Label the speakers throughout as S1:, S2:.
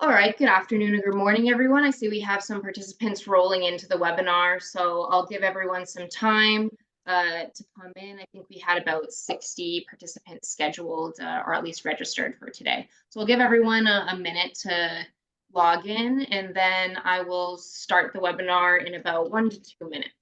S1: All right, good afternoon or good morning, everyone. I see we have some participants rolling into the webinar, so I'll give everyone some time to come in. I think we had about 60 participants scheduled or at least registered for today. So we'll give everyone a minute to log in, and then I will start the webinar in about 1 to 2 minutes.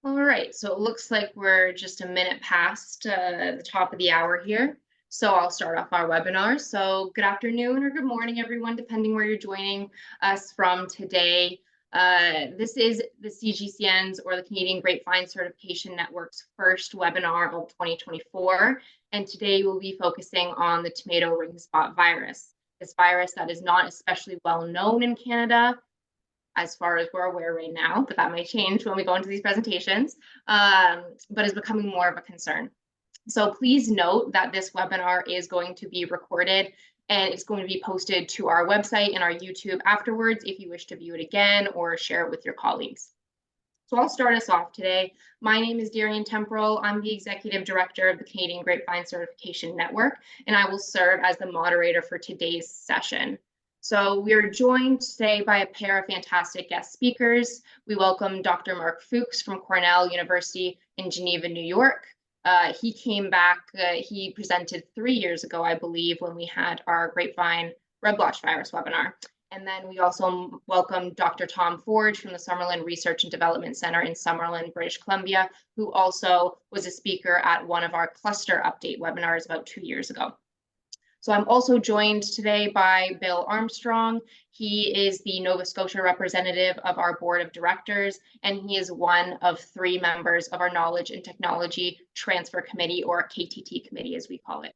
S1: All right, so it looks like we're just a minute past the top of the hour here. So I'll start off our webinar. So good afternoon or good morning, everyone, depending where you're joining us from today. This is the CGCN's or the Canadian Grapevine Certification Network's first webinar of 2024. And today we'll be focusing on the tomato ringspot virus. This virus that is not especially well known in Canada, as far as we're aware right now, but that may change when we go into these presentations, but is becoming more of a concern. So please note that this webinar is going to be recorded and it's going to be posted to our website and our YouTube afterwards if you wish to view it again or share it with your colleagues. So I'll start us off today. My name is Darian Temporal. I'm the Executive Director of the Canadian Grapevine Certification Network, and I will serve as the moderator for today's session. So we are joined today by a pair of fantastic guest speakers. We welcome Dr. Marc Fuchs from Cornell University in Geneva, New York. He came back, he presented 3 years ago, I believe, when we had our grapevine red blotch virus webinar. And then we also welcome Dr. Tom Forge from the Summerland Research and Development Center in Summerland, British Columbia, who also was a speaker at one of our cluster update webinars about 2 years ago. So I'm also joined today by Bill Armstrong. He is the Nova Scotia representative of our board of directors, and he is one of 3 members of our Knowledge and Technology Transfer Committee, or KTT committee as we call it.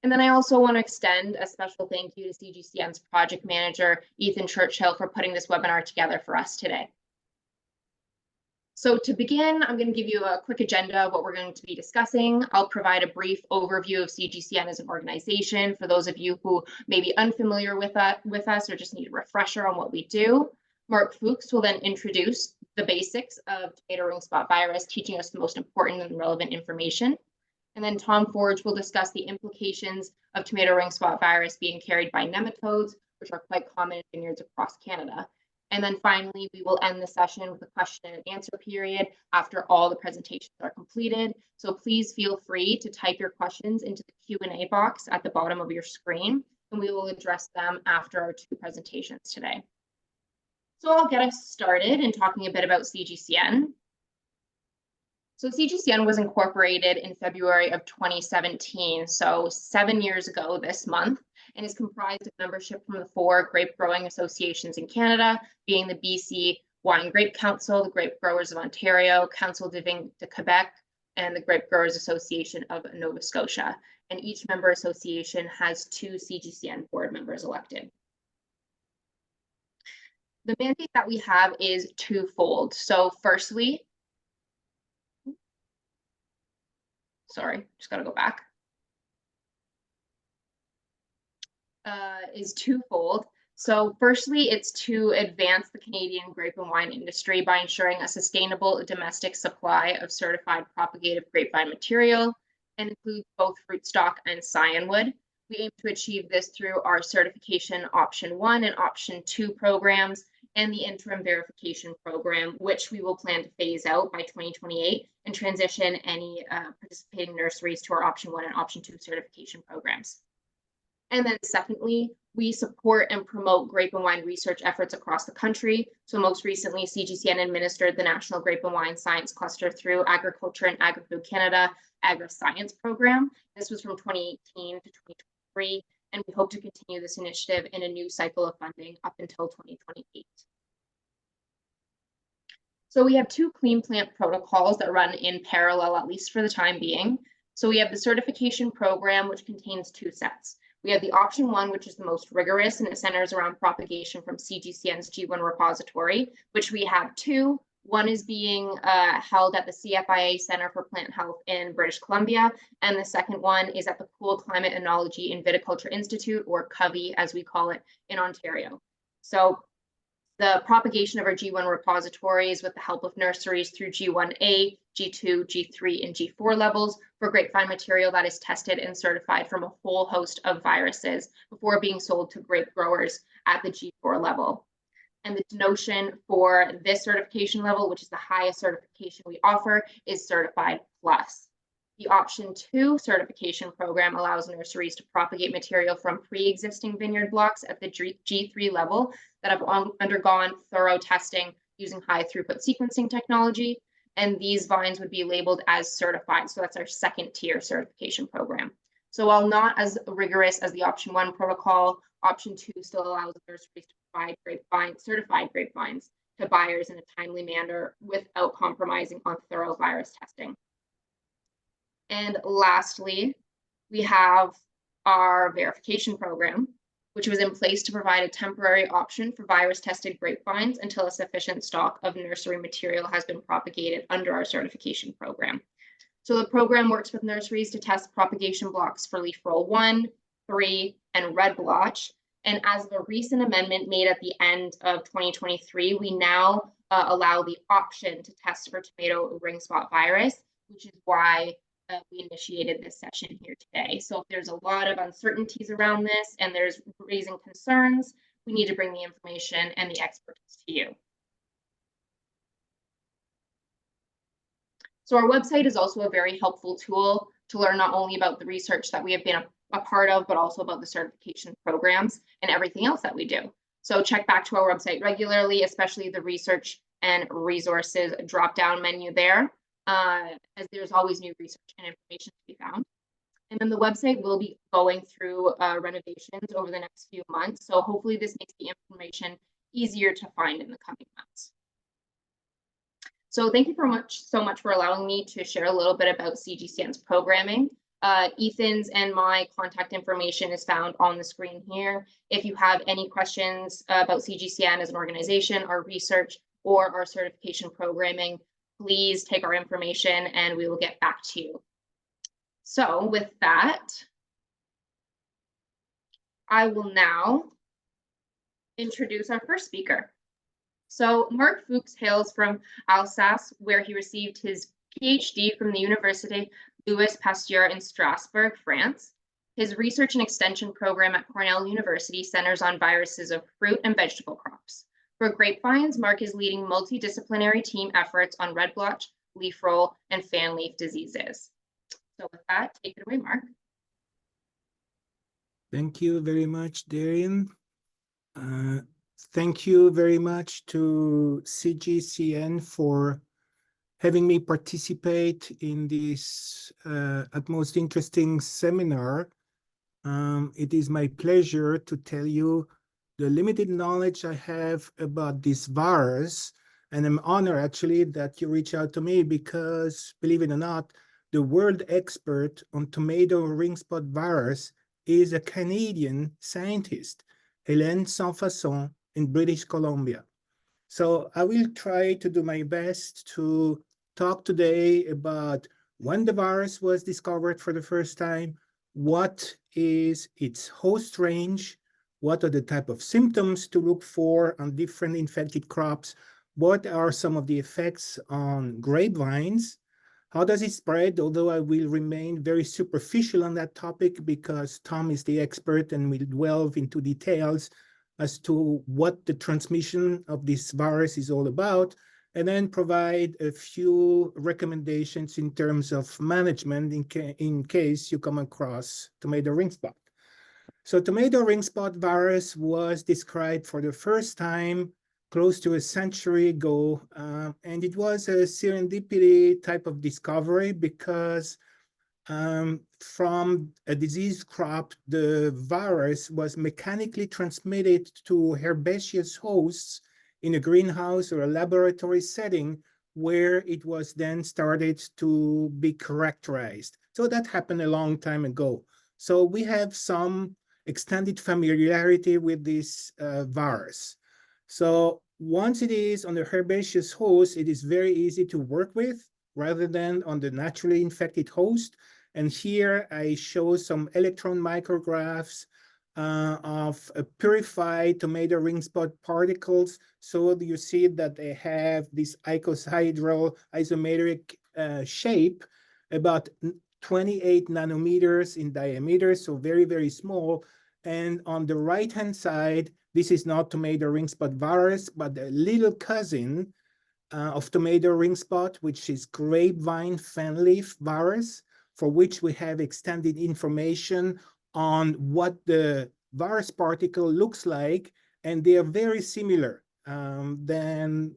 S1: And then I also want to extend a special thank you to CGCN's project manager, Ethan Churchill, for putting this webinar together for us today. So to begin, I'm going to give you a quick agenda of what we're going to be discussing. I'll provide a brief overview of CGCN as an organization for those of you who may be unfamiliar with us or just need a refresher on what we do. Marc Fuchs will then introduce the basics of tomato ringspot virus, teaching us the most important and relevant information. And then Tom Forge will discuss the implications of tomato ringspot virus being carried by nematodes, which are quite common in vineyards across Canada. And then finally, we will end the session with a question and answer period after all the presentations are completed. So please feel free to type your questions into the Q&A box at the bottom of your screen, and we will address them after our 2 presentations today. So I'll get us started in talking a bit about CGCN. So CGCN was incorporated in February of 2017, so 7 years ago this month, and is comprised of membership from the 4 grape growing associations in Canada, being the BC Wine Grape Council, the Grape Growers of Ontario, Council de Vin de Quebec, and the Grape Growers Association of Nova Scotia. And each member association has 2 CGCN board members elected. The mandate that we have is twofold. So firstly, sorry, just got to go back, is twofold. So firstly, it's to advance the Canadian grape and wine industry by ensuring a sustainable domestic supply of certified propagative grapevine material, and includes both rootstock and scionwood. We aim to achieve this through our certification option 1 and option 2 programs, and the interim verification program, which we will plan to phase out by 2028 and transition any participating nurseries to our option 1 and option 2 certification programs. And then secondly, We support and promote grape and wine research efforts across the country. So most recently, CGCN administered the National Grape and Wine Science Cluster through Agriculture and Agri-Food Canada Agri-Science Program. This was from 2018 to 2023, and we hope to continue this initiative in a new cycle of funding up until 2028. So we have two clean plant protocols that run in parallel, at least for the time being. So we have the certification program, which contains two sets. We have the option one, which is the most rigorous, and it centers around propagation from CGCN's G1 repository, which we have two. One is being held at the CFIA Center for Plant Health in British Columbia, and the second one is at the Cool Climate Enology and Viticulture Institute, or COVI as we call it, in Ontario. So the propagation of our G1 repositories with the help of nurseries through G1A, G2, G3, and G4 levels for grapevine material that is tested and certified from a whole host of viruses before being sold to grape growers at the G4 level. And the notion for this certification level, which is the highest certification we offer, is Certified Plus. The option two certification program allows nurseries to propagate material from pre-existing vineyard blocks at the G3 level that have undergone thorough testing using high throughput sequencing technology. And these vines would be labeled as certified. So that's our second tier certification program. So while not as rigorous as the option one protocol, option two still allows nurseries to provide certified grapevines to buyers in a timely manner without compromising on thorough virus testing. And lastly, we have our verification program, which was in place to provide a temporary option for virus-tested grapevines until a sufficient stock of nursery material has been propagated under our certification program. So the program works with nurseries to test propagation blocks for leaf roll 1, 3, and red blotch. And as of a recent amendment made at the end of 2023, we now allow the option to test for tomato ringspot virus, which is why we initiated this session here today. So if there's a lot of uncertainties around this and there's raising concerns, we need to bring the information and the expertise to you. So our website is also a very helpful tool to learn not only about the research that we have been a part of, but also about the certification programs and everything else that we do. So check back to our website regularly, especially the research and resources drop-down menu there, as there's always new research and information to be found. And then the website will be going through renovations over the next few months. So hopefully this makes the information easier to find in the coming months. So thank you so much for allowing me to share a little bit about CGCN's programming. Ethan's and my contact information is found on the screen here. If you have any questions about CGCN as an organization, our research, or our certification programming, please take our information and we will get back to you. So with that, I will now introduce our first speaker. So Marc Fuchs hails from Alsace, where he received his PhD from the Université Louis Pasteur in Strasbourg, France. His research and extension program at Cornell University centers on viruses of fruit and vegetable crops. For grapevines, Marc is leading multidisciplinary team efforts on red blotch, leaf roll, and fan leaf diseases. So with that, take it away, Marc.
S2: Thank you very much, Darian. Thank you very much to CGCN for having me participate in this most interesting seminar. It is my pleasure to tell you the limited knowledge I have about this virus, and I'm honored actually that you reach out to me because, believe it or not, the world expert on tomato ringspot virus is a Canadian scientist, Hélène Sansfaçon, in British Columbia. So I will try to do my best to talk today about when the virus was discovered for the first time, what is its host range, what are the type of symptoms to look for on different infected crops, what are some of the effects on grapevines, how does it spread, although I will remain very superficial on that topic because Tom is the expert and will delve into details as to what the transmission of this virus is all about, and then provide a few recommendations in terms of management in case you come across tomato ringspot. So tomato ringspot virus was described for the first time close to a century ago, and it was a serendipity type of discovery because from a diseased crop, the virus was mechanically transmitted to herbaceous hosts in a greenhouse or a laboratory setting where it was then started to be characterized. So that happened a long time ago. So we have some extended familiarity with this virus. So once it is on the herbaceous host, it is very easy to work with rather than on the naturally infected host. And here I show some electron micrographs of purified tomato ring spot particles. So you see that they have this icosahedral isometric shape, about 28 nanometers in diameter, so very, very small. And on the right-hand side, this is not tomato ring spot virus, but a little cousin of tomato ring spot, which is grapevine fan leaf virus, for which we have extended information on what the virus particle looks like, and they are very similar than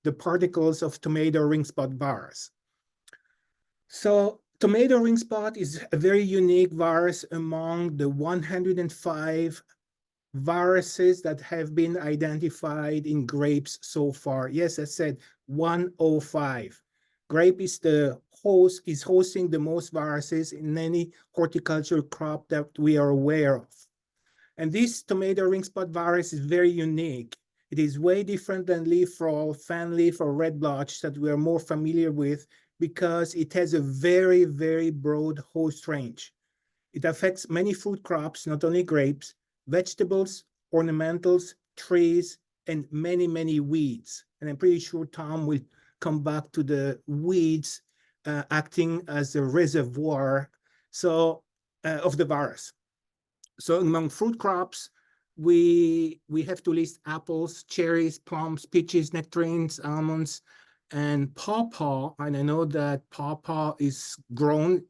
S2: the particles of tomato ring spot virus. So tomato ring spot is a very unique virus among the 105 viruses that have been identified in grapes so far. Yes, I said 105. Grape is hosting the most viruses in any horticultural crop that we are aware of. And this tomato ring spot virus is very unique. It is way different than leaf roll, fan leaf, or red blotch that we are more familiar with because it has a very, very broad host range. It affects many food crops, not only grapes, vegetables, ornamentals, trees, and many, many weeds. And I'm pretty sure Tom will come back to the weeds acting as a reservoir of the virus. So among fruit crops, we have to list apples, cherries, plums, peaches, nectarines, almonds, and pawpaw. And I know that pawpaw is grown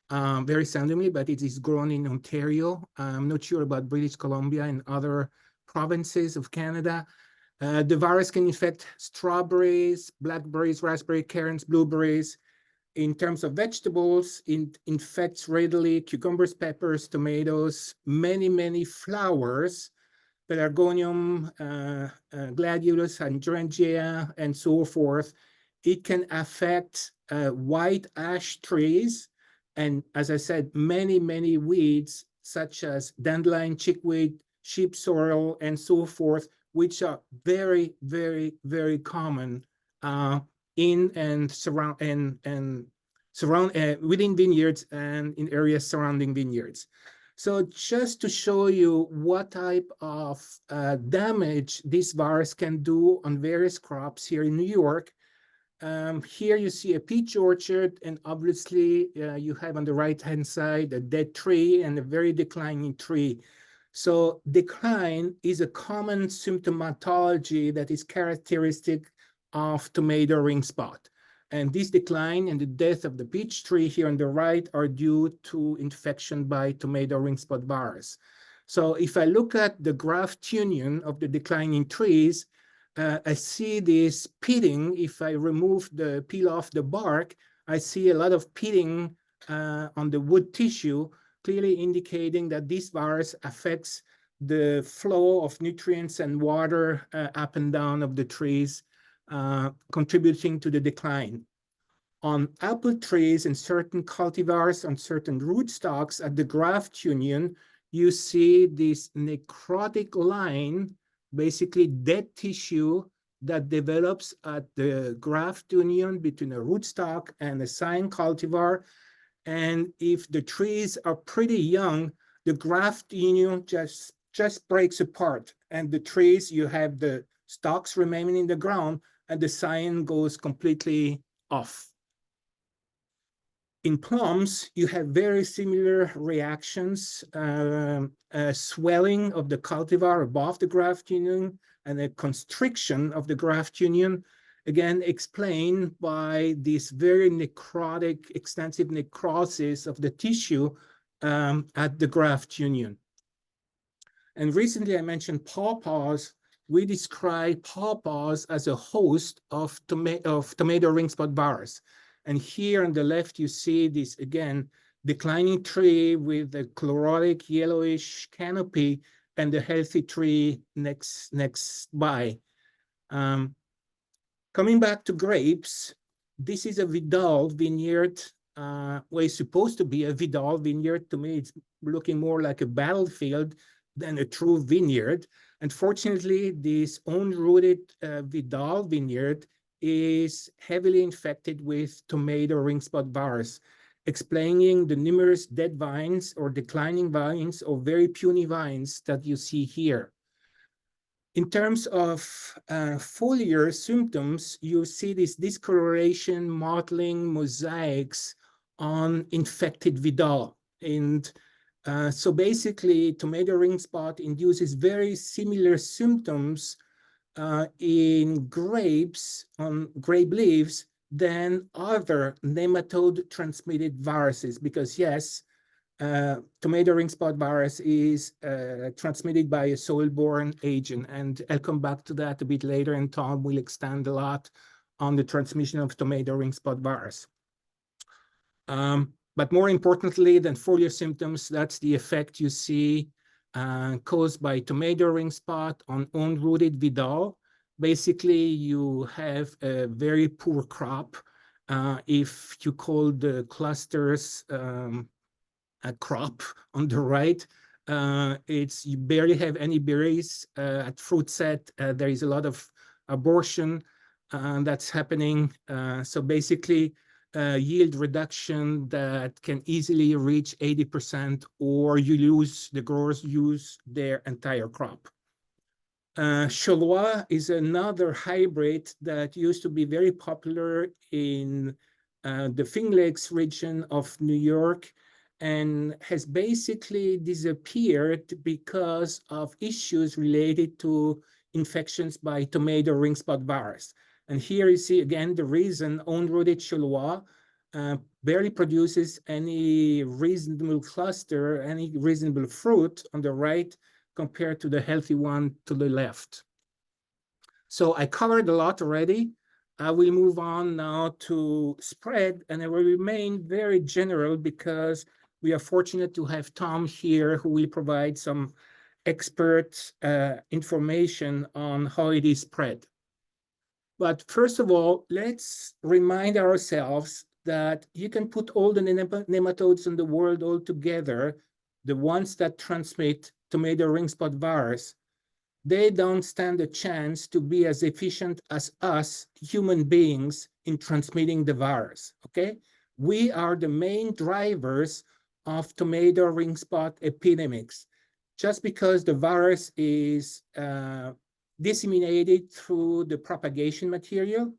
S2: very seldomly, but it is grown in Ontario. I'm not sure about British Columbia and other provinces of Canada. The virus can infect strawberries, blackberries, raspberry, currants, blueberries. In terms of vegetables, it infects readily cucumbers, peppers, tomatoes, many, many flowers, pelargonium, gladiolus, hydrangea, and so forth. It can affect white ash trees, and as I said, many, many weeds, such as dandelion, chickweed, sheep sorrel, and so forth, which are very, very, very common in and within vineyards and in areas surrounding vineyards. So just to show you what type of damage this virus can do on various crops here in New York, here you see a peach orchard, and obviously you have on the right-hand side a dead tree and a very declining tree. So decline is a common symptomatology that is characteristic of tomato ring spot. And this decline and the death of the peach tree here on the right are due to infection by tomato ring spot virus. So if I look at the graft union of the declining trees, I see this pitting. If I remove the peel off the bark, I see a lot of pitting on the wood tissue, clearly indicating that this virus affects the flow of nutrients and water up and down of the trees, contributing to the decline. On apple trees and certain cultivars on certain rootstocks at the graft union, you see this necrotic line, basically dead tissue that develops at the graft union between a rootstock and a sign cultivar. And if the trees are pretty young, the graft union just breaks apart. And the trees, you have the stalks remaining in the ground and the sign goes completely off. In plums, you have very similar reactions, swelling of the cultivar above the graft union and a constriction of the graft union, again explained by this very necrotic, extensive necrosis of the tissue at the graft union. And recently I mentioned pawpaws. We describe pawpaws as a host of tomato ringspot virus. And here on the left, you see this, again, declining tree with a chlorotic yellowish canopy and a healthy tree next by. Coming back to grapes, this is a Vidal vineyard. Well, it's supposed to be a Vidal vineyard. To me, it's looking more like a battlefield than a true vineyard. Unfortunately, this unrooted Vidal vineyard is heavily infected with tomato ringspot virus, explaining the numerous dead vines or declining vines or very puny vines that you see here. In terms of foliar symptoms, you see this discoloration, mottling, mosaics on infected Vidal. And so basically, tomato ring spot induces very similar symptoms in grapes, on grape leaves, than other nematode-transmitted viruses. Because yes, tomato ring spot virus is transmitted by a soil-borne agent. And I'll come back to that a bit later, and Tom will expand a lot on the transmission of tomato ring spot virus. But more importantly than foliar symptoms, that's the effect you see caused by tomato ring spot on unrooted Vidal. Basically, you have a very poor crop. If you call the clusters a crop on the right, you barely have any berries. At fruit set, there is a lot of abortion that's happening. So basically, yield reduction that can easily reach 80%, or the growers use their entire crop. Cholois is another hybrid that used to be very popular in the Finger Lakes region of New York, and has basically disappeared because of issues related to infections by tomato ring spot virus. And here you see again the reason unrooted Cholois barely produces any reasonable cluster, any reasonable fruit on the right compared to the healthy one to the left. So I covered a lot already. I will move on now to spread, and I will remain very general because we are fortunate to have Tom here who will provide some expert information on how it is spread. But first of all, let's remind ourselves that you can put all the nematodes in the world all together, the ones that transmit tomato ring spot virus. They don't stand a chance to be as efficient as us human beings in transmitting the virus, okay? We are the main drivers of tomato ring spot epidemics. Just because the virus is disseminated through the propagation material,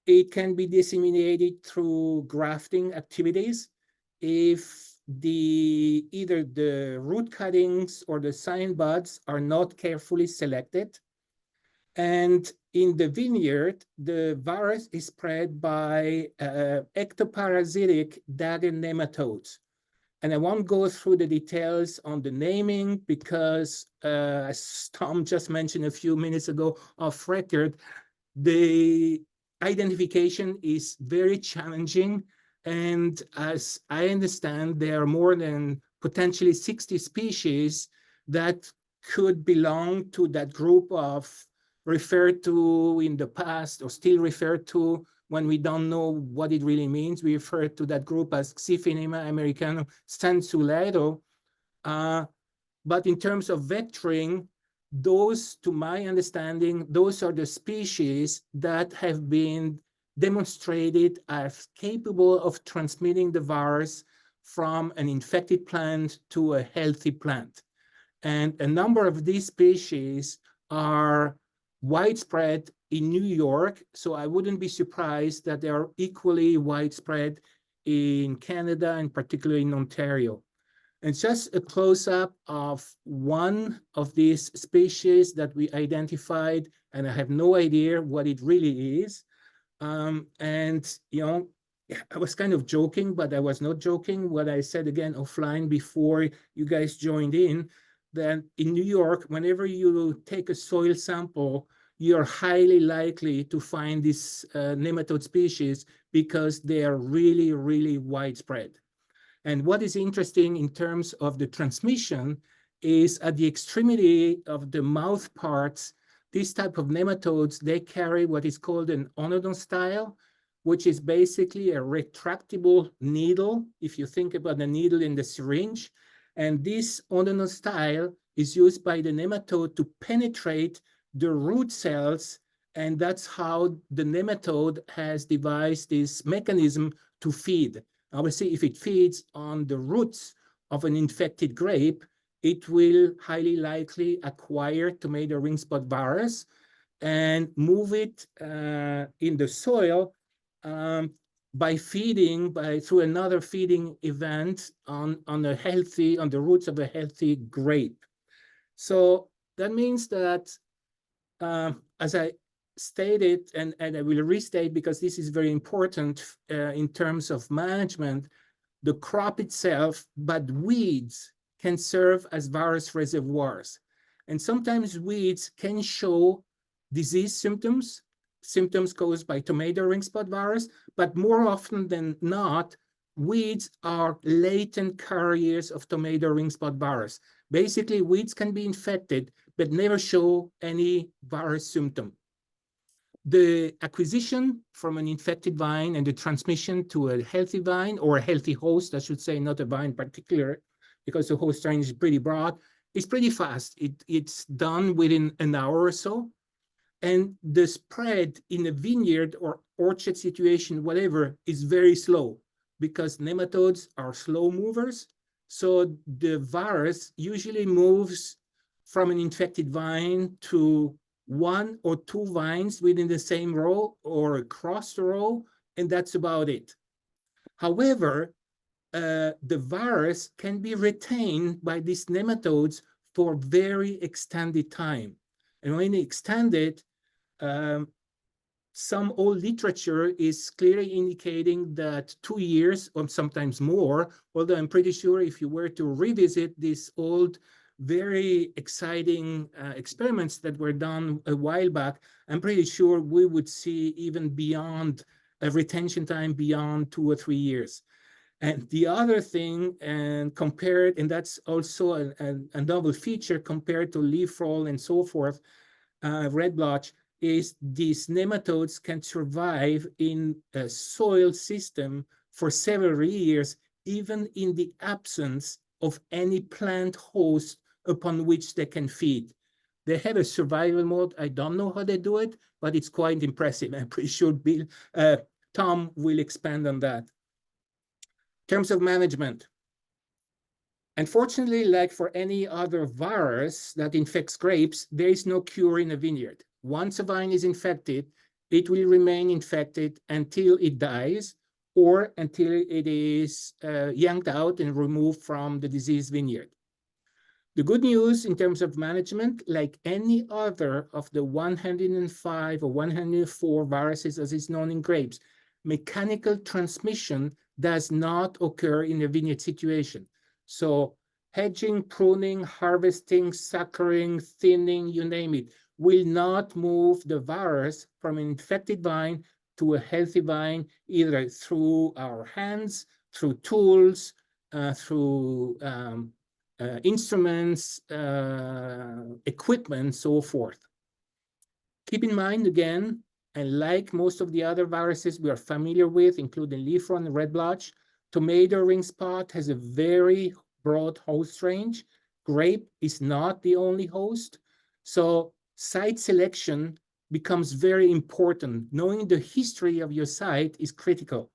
S2: it can be disseminated through grafting activities. If either the root cuttings or the sign buds are not carefully selected. And in the vineyard, the virus is spread by ectoparasitic dagger nematodes. And I won't go through the details on the naming because, as Tom just mentioned a few minutes ago off record, the identification is very challenging. And as I understand, there are more than potentially 60 species that could belong to that group of referred to in the past or still referred to when we don't know what it really means. We refer to that group as Xiphinema americano stansulado. But in terms of vectoring, those, to my understanding, those are the species that have been demonstrated as capable of transmitting the virus from an infected plant to a healthy plant. And a number of these species are widespread in New York, so I wouldn't be surprised that they are equally widespread in Canada and particularly in Ontario. And just a close-up of one of these species that we identified, and I have no idea what it really is. And, you know, I was kind of joking, but I was not joking when I said again offline before you guys joined in, that in New York, whenever you take a soil sample, you're highly likely to find this nematode species because they are really, really widespread. And what is interesting in terms of the transmission is at the extremity of the mouth parts, these type of nematodes, they carry what is called an onodontostyle, which is basically a retractable needle, if you think about the needle in the syringe. And this onodontostyle is used by the nematode to penetrate the root cells, and that's how the nematode has devised this mechanism to feed. Obviously, if it feeds on the roots of an infected grape, it will highly likely acquire tomato ringspot virus and move it in the soil by feeding through another feeding event on the roots of a healthy grape. So that means that as I stated, and I will restate because this is very important in terms of management, the crop itself, but weeds can serve as virus reservoirs. And sometimes weeds can show disease symptoms caused by tomato ringspot virus, but more often than not, weeds are latent carriers of tomato ringspot virus. Basically, weeds can be infected, but never show any virus symptom. The acquisition from an infected vine and the transmission to a healthy vine, or a healthy host, I should say, not a vine particular, because the host range is pretty broad, is pretty fast. It's done within an hour or so. And the spread in a vineyard or orchard situation, whatever, is very slow because nematodes are slow movers. So the virus usually moves from an infected vine to one or two vines within the same row or across the row, and that's about it. However, the virus can be retained by these nematodes for very extended time. And when extended, some old literature is clearly indicating that 2 years or sometimes more, although I'm pretty sure if you were to revisit these old, very exciting experiments that were done a while back, I'm pretty sure we would see even beyond a retention time beyond 2 or 3 years. And the other thing, and that's also a novel feature compared to leaf roll and so forth, red blotch, is these nematodes can survive in a soil system for several years, even in the absence of any plant host upon which they can feed. They have a survival mode. I don't know how they do it, but it's quite impressive. I'm pretty sure Tom will expand on that. In terms of management, unfortunately, like for any other virus that infects grapes, there is no cure in a vineyard. Once a vine is infected, it will remain infected until it dies or until it is yanked out and removed from the diseased vineyard. The good news in terms of management, like any other of the 105 or 104 viruses as is known in grapes, mechanical transmission does not occur in a vineyard situation. So hedging, pruning, harvesting, suckering, thinning, you name it, will not move the virus from an infected vine to a healthy vine, either through our hands, through tools, through instruments, equipment, so forth. Keep in mind again, and like most of the other viruses we are familiar with, including leaf rot and red blotch, tomato ring spot has a very broad host range. Grape is not the only host. So site selection becomes very important. Knowing the history of your site is critical.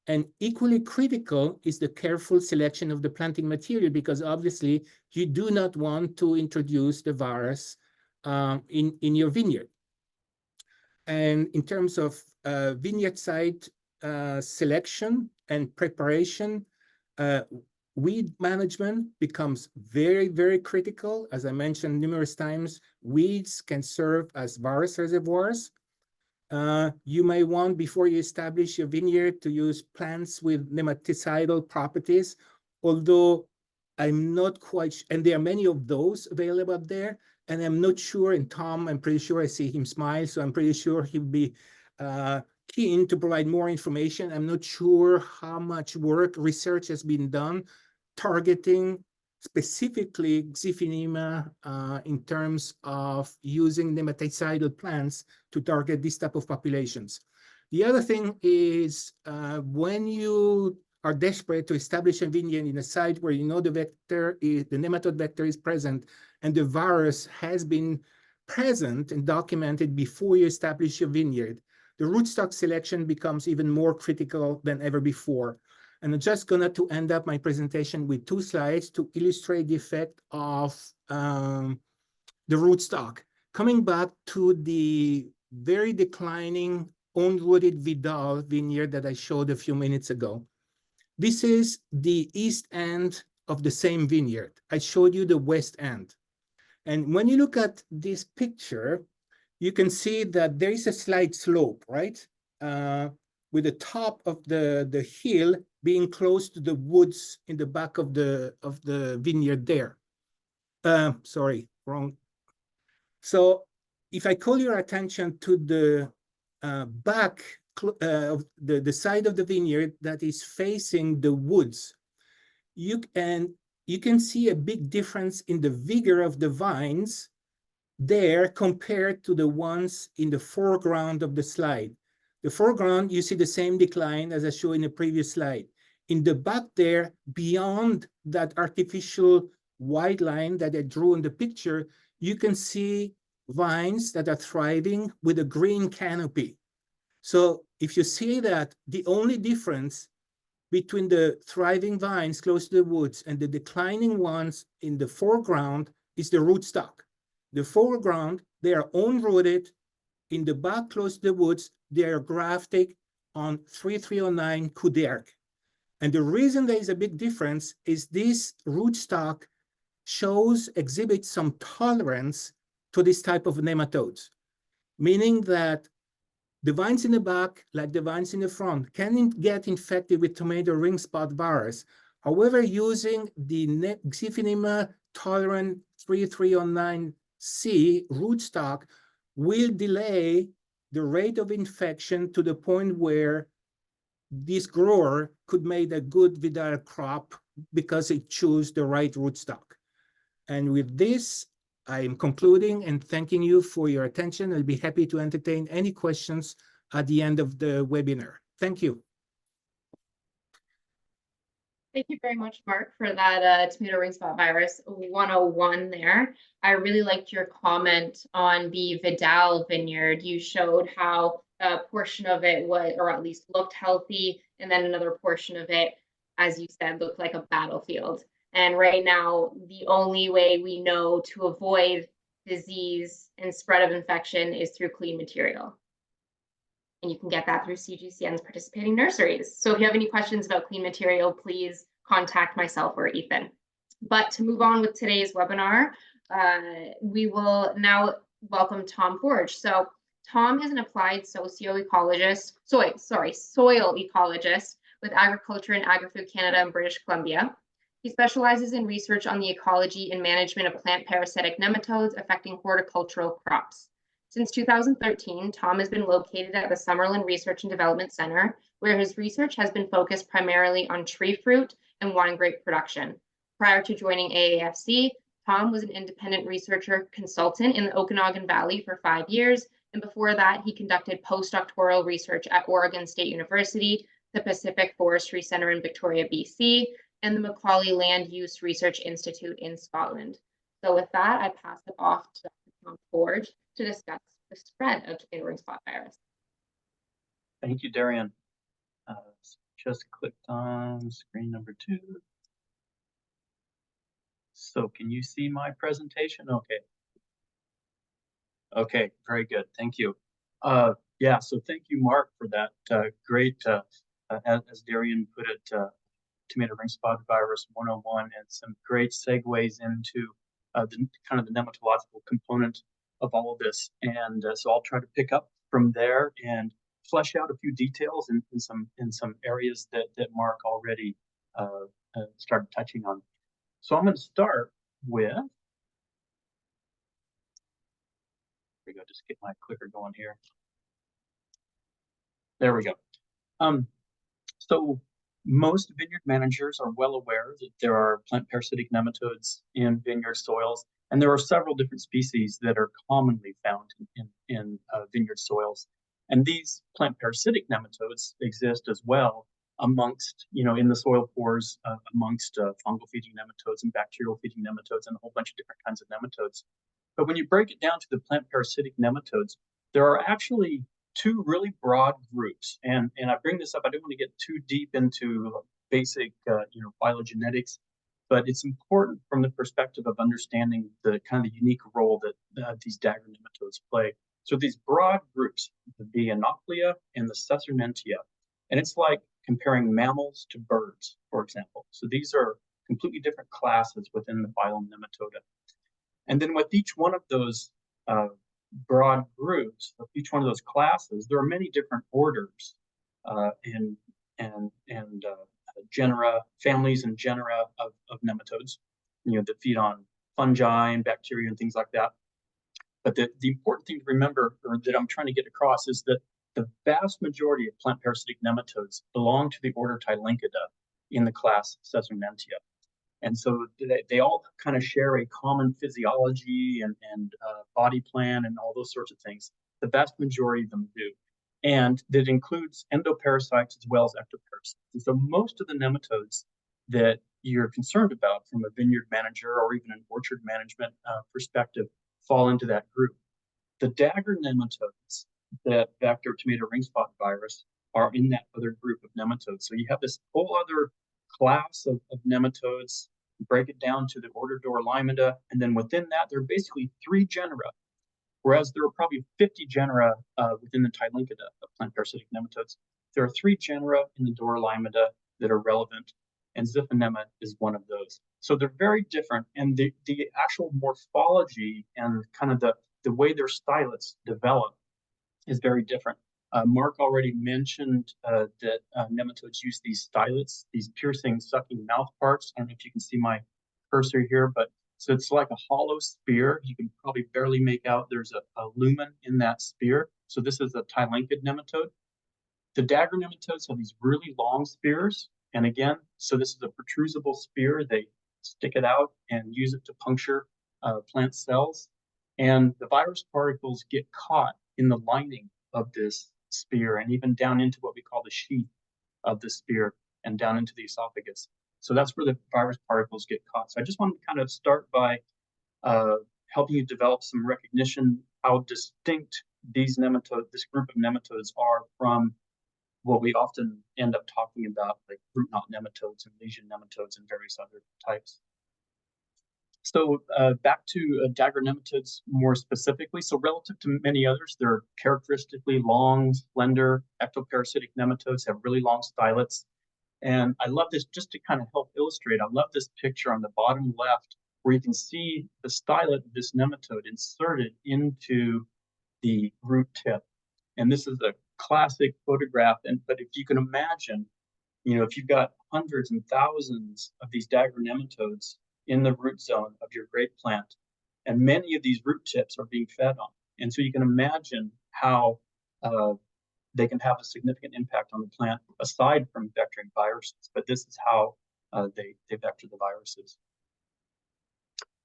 S2: And equally critical is the careful selection of the planting material, because obviously you do not want to introduce the virus in your vineyard. And in terms of vineyard site selection and preparation, weed management becomes very, very critical. As I mentioned numerous times, weeds can serve as virus reservoirs. You may want, before you establish your vineyard, to use plants with nematicidal properties, although I'm not quite, and there are many of those available up there, and I'm not sure, and Tom, I'm pretty sure I see him smile, so I'm pretty sure he'll be keen to provide more information. I'm not sure how much research has been done targeting specifically Xiphinema in terms of using nematicidal plants to target this type of populations. The other thing is when you are desperate to establish a vineyard in a site where you know the nematode vector is present and the virus has been present and documented before you establish your vineyard, the rootstock selection becomes even more critical than ever before. And I'm just going to end up my presentation with 2 slides to illustrate the effect of the rootstock. Coming back to the very declining unrooted Vidal vineyard that I showed a few minutes ago. This is the east end of the same vineyard. I showed you the west end. And when you look at this picture, you can see that there is a slight slope, right? With the top of the hill being close to the woods in the back of the vineyard there. Sorry, wrong. So if I call your attention to the back of the side of the vineyard that is facing the woods, you can see a big difference in the vigor of the vines there compared to the ones in the foreground of the slide. The foreground, you see the same decline as I showed in the previous slide. In the back there, beyond that artificial white line that I drew in the picture, you can see vines that are thriving with a green canopy. So if you see that the only difference between the thriving vines close to the woods and the declining ones in the foreground is the rootstock. The foreground, they are unrooted. In the back close to the woods, they are grafted on 3309 Kuderk. And the reason there is a big difference is this rootstock exhibits some tolerance to this type of nematodes, meaning that the vines in the back, like the vines in the front, can get infected with tomato ringspot virus. However, using the Xiphinema tolerant 3309C rootstock will delay the rate of infection to the point where this grower could make a good Vidal crop because it chose the right rootstock. And with this, I'm concluding and thanking you for your attention. I'll be happy to entertain any questions at the end of the webinar. Thank you.
S1: Thank you very much, Marc, for that tomato ringspot virus 101 there. I really liked your comment on the Vidal vineyard. You showed how a portion of it was, or at least looked healthy, and then another portion of it, as you said, looked like a battlefield. And right now, the only way we know to avoid disease and spread of infection is through clean material. And you can get that through CGCN's participating nurseries. So if you have any questions about clean material, please contact myself or Ethan. But to move on with today's webinar, we will now welcome Tom Forge. So Tom is an applied soil ecologist with Agriculture and Agri-Food Canada and British Columbia. He specializes in research on the ecology and management of plant parasitic nematodes affecting horticultural crops. Since 2013, Tom has been located at the Summerland Research and Development Center, where his research has been focused primarily on tree fruit and wine grape production. Prior to joining AAFC, Tom was an independent researcher consultant in the Okanagan Valley for 5 years, and before that, he conducted postdoctoral research at Oregon State University, the Pacific Forestry Center in Victoria, BC, and the Macaulay Land Use Research Institute in Scotland. So with that, I pass it off to Dr. Tom Forge to discuss the spread of tomato ringspot virus.
S3: Thank you, Darian. Just clicked on screen number 2. So can you see my presentation? Okay. Okay, very good. Thank you. Yeah, so thank you, Marc, for that great, as Darian put it, tomato ringspot virus 101, and some great segues into the kind of the nematological component of all of this. And so I'll try to pick up from there and flesh out a few details in some areas that Marc already started touching on. So I'm going to start with, here we go, just get my clicker going here. There we go. So most vineyard managers are well aware that there are plant parasitic nematodes in vineyard soils, and there are several different species that are commonly found in vineyard soils. And these plant parasitic nematodes exist as well amongst, in the soil pores, amongst fungal feeding nematodes and bacterial feeding nematodes and a whole bunch of different kinds of nematodes. But when you break it down to the plant parasitic nematodes, there are actually two really broad groups. And I bring this up, I don't want to get too deep into basic, phylogenetics, but it's important from the perspective of understanding the kind of unique role that these dagger nematodes play. So these broad groups, the Anoplia and the Caesarnentia, and it's like comparing mammals to birds, for example. So these are completely different classes within the phylum Nematoda. And then with each one of those broad groups, of each one of those classes, there are many different orders and genera, families and genera of nematodes, that feed on fungi and bacteria and things like that. But the important thing to remember, or that I'm trying to get across, is that the vast majority of plant parasitic nematodes belong to the order Tylincida in the class Caesarnentia. And so they all kind of share a common physiology and body plan and all those sorts of things. The vast majority of them do. And that includes endoparasites as well as ectoparasites. And so most of the nematodes that you're concerned about from a vineyard manager or even an orchard management perspective fall into that group. The dagger nematodes that vector tomato ringspot virus are in that other group of nematodes. So you have this whole other class of nematodes, break it down to the order Dorlimida, and then within that, there are basically 3 genera, whereas there are probably 50 genera within the Tylincida of plant parasitic nematodes. There are 3 genera in the Dorlimida that are relevant, and Xiphinema is one of those. So they're very different, and the actual morphology and kind of the way their stylets develop is very different. Marc already mentioned that nematodes use these stylets, these piercing, sucking mouth parts. I don't know if you can see my cursor here, but so it's like a hollow spear. You can probably barely make out there's a lumen in that spear. So this is a Tylincid nematode. The dagger nematodes have these really long spears. And again, so this is a protrusible spear. They stick it out and use it to puncture plant cells. And the virus particles get caught in the lining of this spear and even down into what we call the sheath of the spear and down into the esophagus. So that's where the virus particles get caught. So I just wanted to kind of start by helping you develop some recognition how distinct these nematodes, this group of nematodes, are from what we often end up talking about, like root knot nematodes and lesion nematodes and various other types. So back to dagger nematodes more specifically. So relative to many others, they're characteristically long, slender, ectoparasitic nematodes, have really long stylets. And I love this, just to kind of help illustrate, I love this picture on the bottom left where you can see the stylet of this nematode inserted into the root tip. And this is a classic photograph. But if you can imagine, if you've got hundreds and thousands of these dagger nematodes in the root zone of your grape plant, and many of these root tips are being fed on. And so you can imagine how they can have a significant impact on the plant aside from vectoring viruses, but this is how they vector the viruses.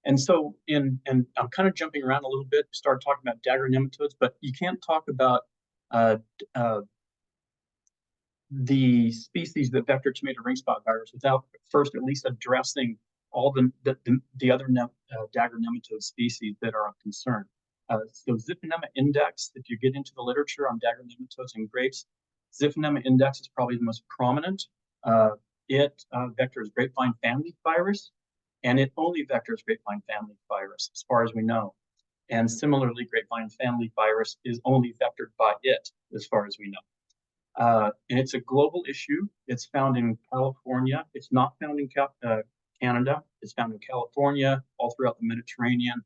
S3: And so and I'm kind of jumping around a little bit, start talking about dagger nematodes, but you can't talk about the species that vector tomato ringspot virus without first at least addressing all the other dagger nematode species that are of concern. So Xiphinema index, if you get into the literature on dagger nematodes in grapes, Xiphinema index is probably the most prominent. It vectors grapevine family virus, and it only vectors grapevine family virus, as far as we know. And similarly, grapevine family virus is only vectored by it, as far as we know. And it's a global issue. It's found in California. It's not found in Canada. It's found in California, all throughout the Mediterranean,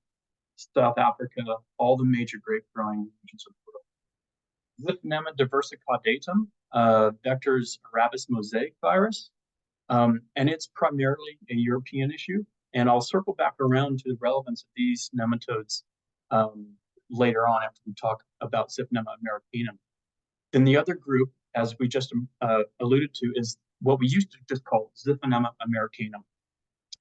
S3: South Africa, all the major grape growing regions of the world. Xiphinema diversicaudatum vectors Arabis mosaic virus, and it's primarily a European issue. And I'll circle back around to the relevance of these nematodes later on after we talk about Ziphenema americanum. Then the other group, as we just alluded to, is what we used to just call Ziphenema americanum.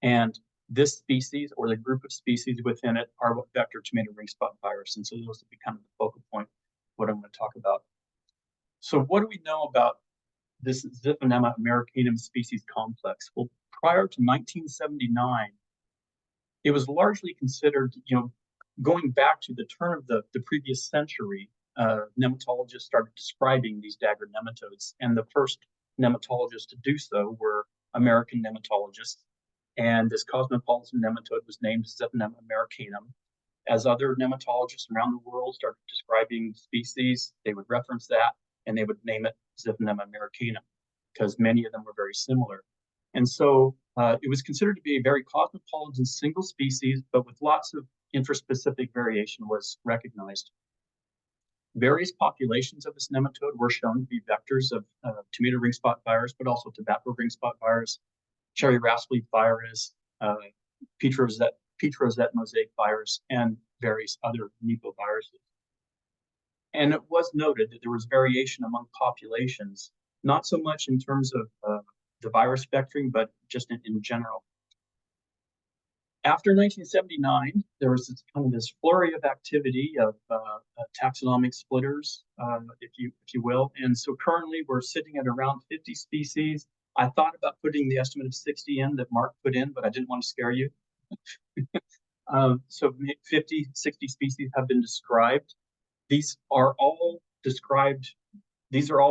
S3: And this species, or the group of species within it, are what vector tomato ringspot virus. And so those will be kind of the focal point of what I'm going to talk about. So what do we know about this Ziphenema americanum species complex? Well, prior to 1979, it was largely considered, going back to the turn of the previous century, nematologists started describing these dagger nematodes. And the first nematologists to do so were American nematologists. And this cosmopolitan nematode was named Ziphenema americanum. As other nematologists around the world started describing species, they would reference that and they would name it Ziphenema americanum because many of them were very similar. And so it was considered to be a very cosmopolitan single species, but with lots of intraspecific variation was recognized. Various populations of this nematode were shown to be vectors of tomato ringspot virus, but also tobacco ringspot virus, cherry rasp leaf virus, peach rosette mosaic virus, and various other nepoviruses. And it was noted that there was variation among populations, not so much in terms of the virus vectoring, but just in general. After 1979, there was this flurry of activity of taxonomic splitters, if you will. And so currently we're sitting at around 50 species. I thought about putting the estimate of 60 in that Marc put in, but I didn't want to scare you. So 50, 60 species have been described. These are all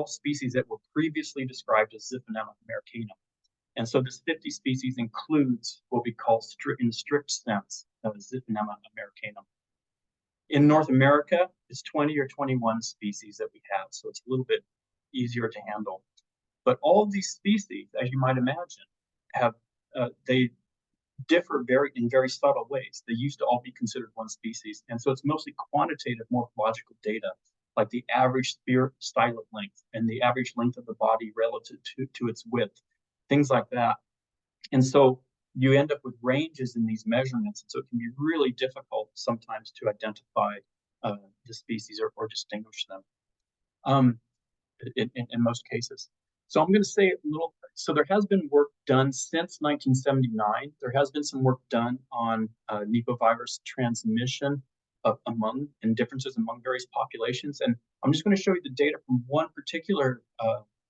S3: species that were previously described as Ziphenema americanum. And so this 50 species includes what we call in strict sense Ziphenema americanum. In North America, it's 20 or 21 species that we have, so it's a little bit easier to handle. But all of these species, as you might imagine, they differ in very subtle ways. They used to all be considered one species, and so it's mostly quantitative morphological data, like the average spear stylet length and the average length of the body relative to its width, things like that. And so you end up with ranges in these measurements, and so it can be really difficult sometimes to identify the species or distinguish them in most cases. So I'm going to say a little, so there has been work done since 1979. There has been some work done on nepovirus transmission and differences among various populations. And I'm just going to show you the data from one particular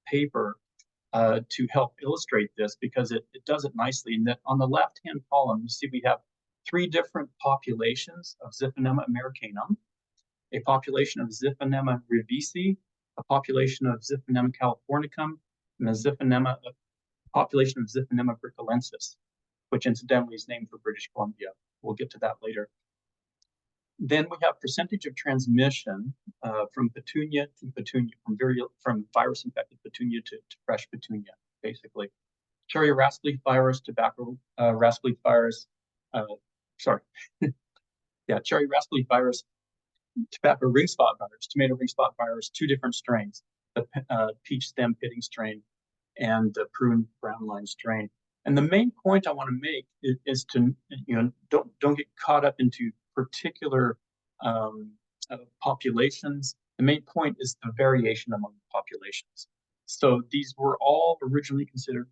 S3: paper to help illustrate this, because it does it nicely. And that on the left-hand column, you see we have 3 different populations of Ziphenema americanum, a population of Ziphenema revisi, a population of Ziphenema californicum, and a population of Ziphenema bricolensis, which incidentally is named for British Columbia. We'll get to that later. Then we have percentage of transmission from petunia to petunia, from virus-infected petunia to fresh petunia, basically. Cherry rasp leaf virus, tobacco rasp leaf virus, cherry rasp leaf virus, tobacco ringspot virus, tomato ringspot virus, 2 different strains, the peach stem pitting strain and the prune brown line strain. And the main point I want to make is to, don't get caught up into particular populations. The main point is the variation among populations. So these were all originally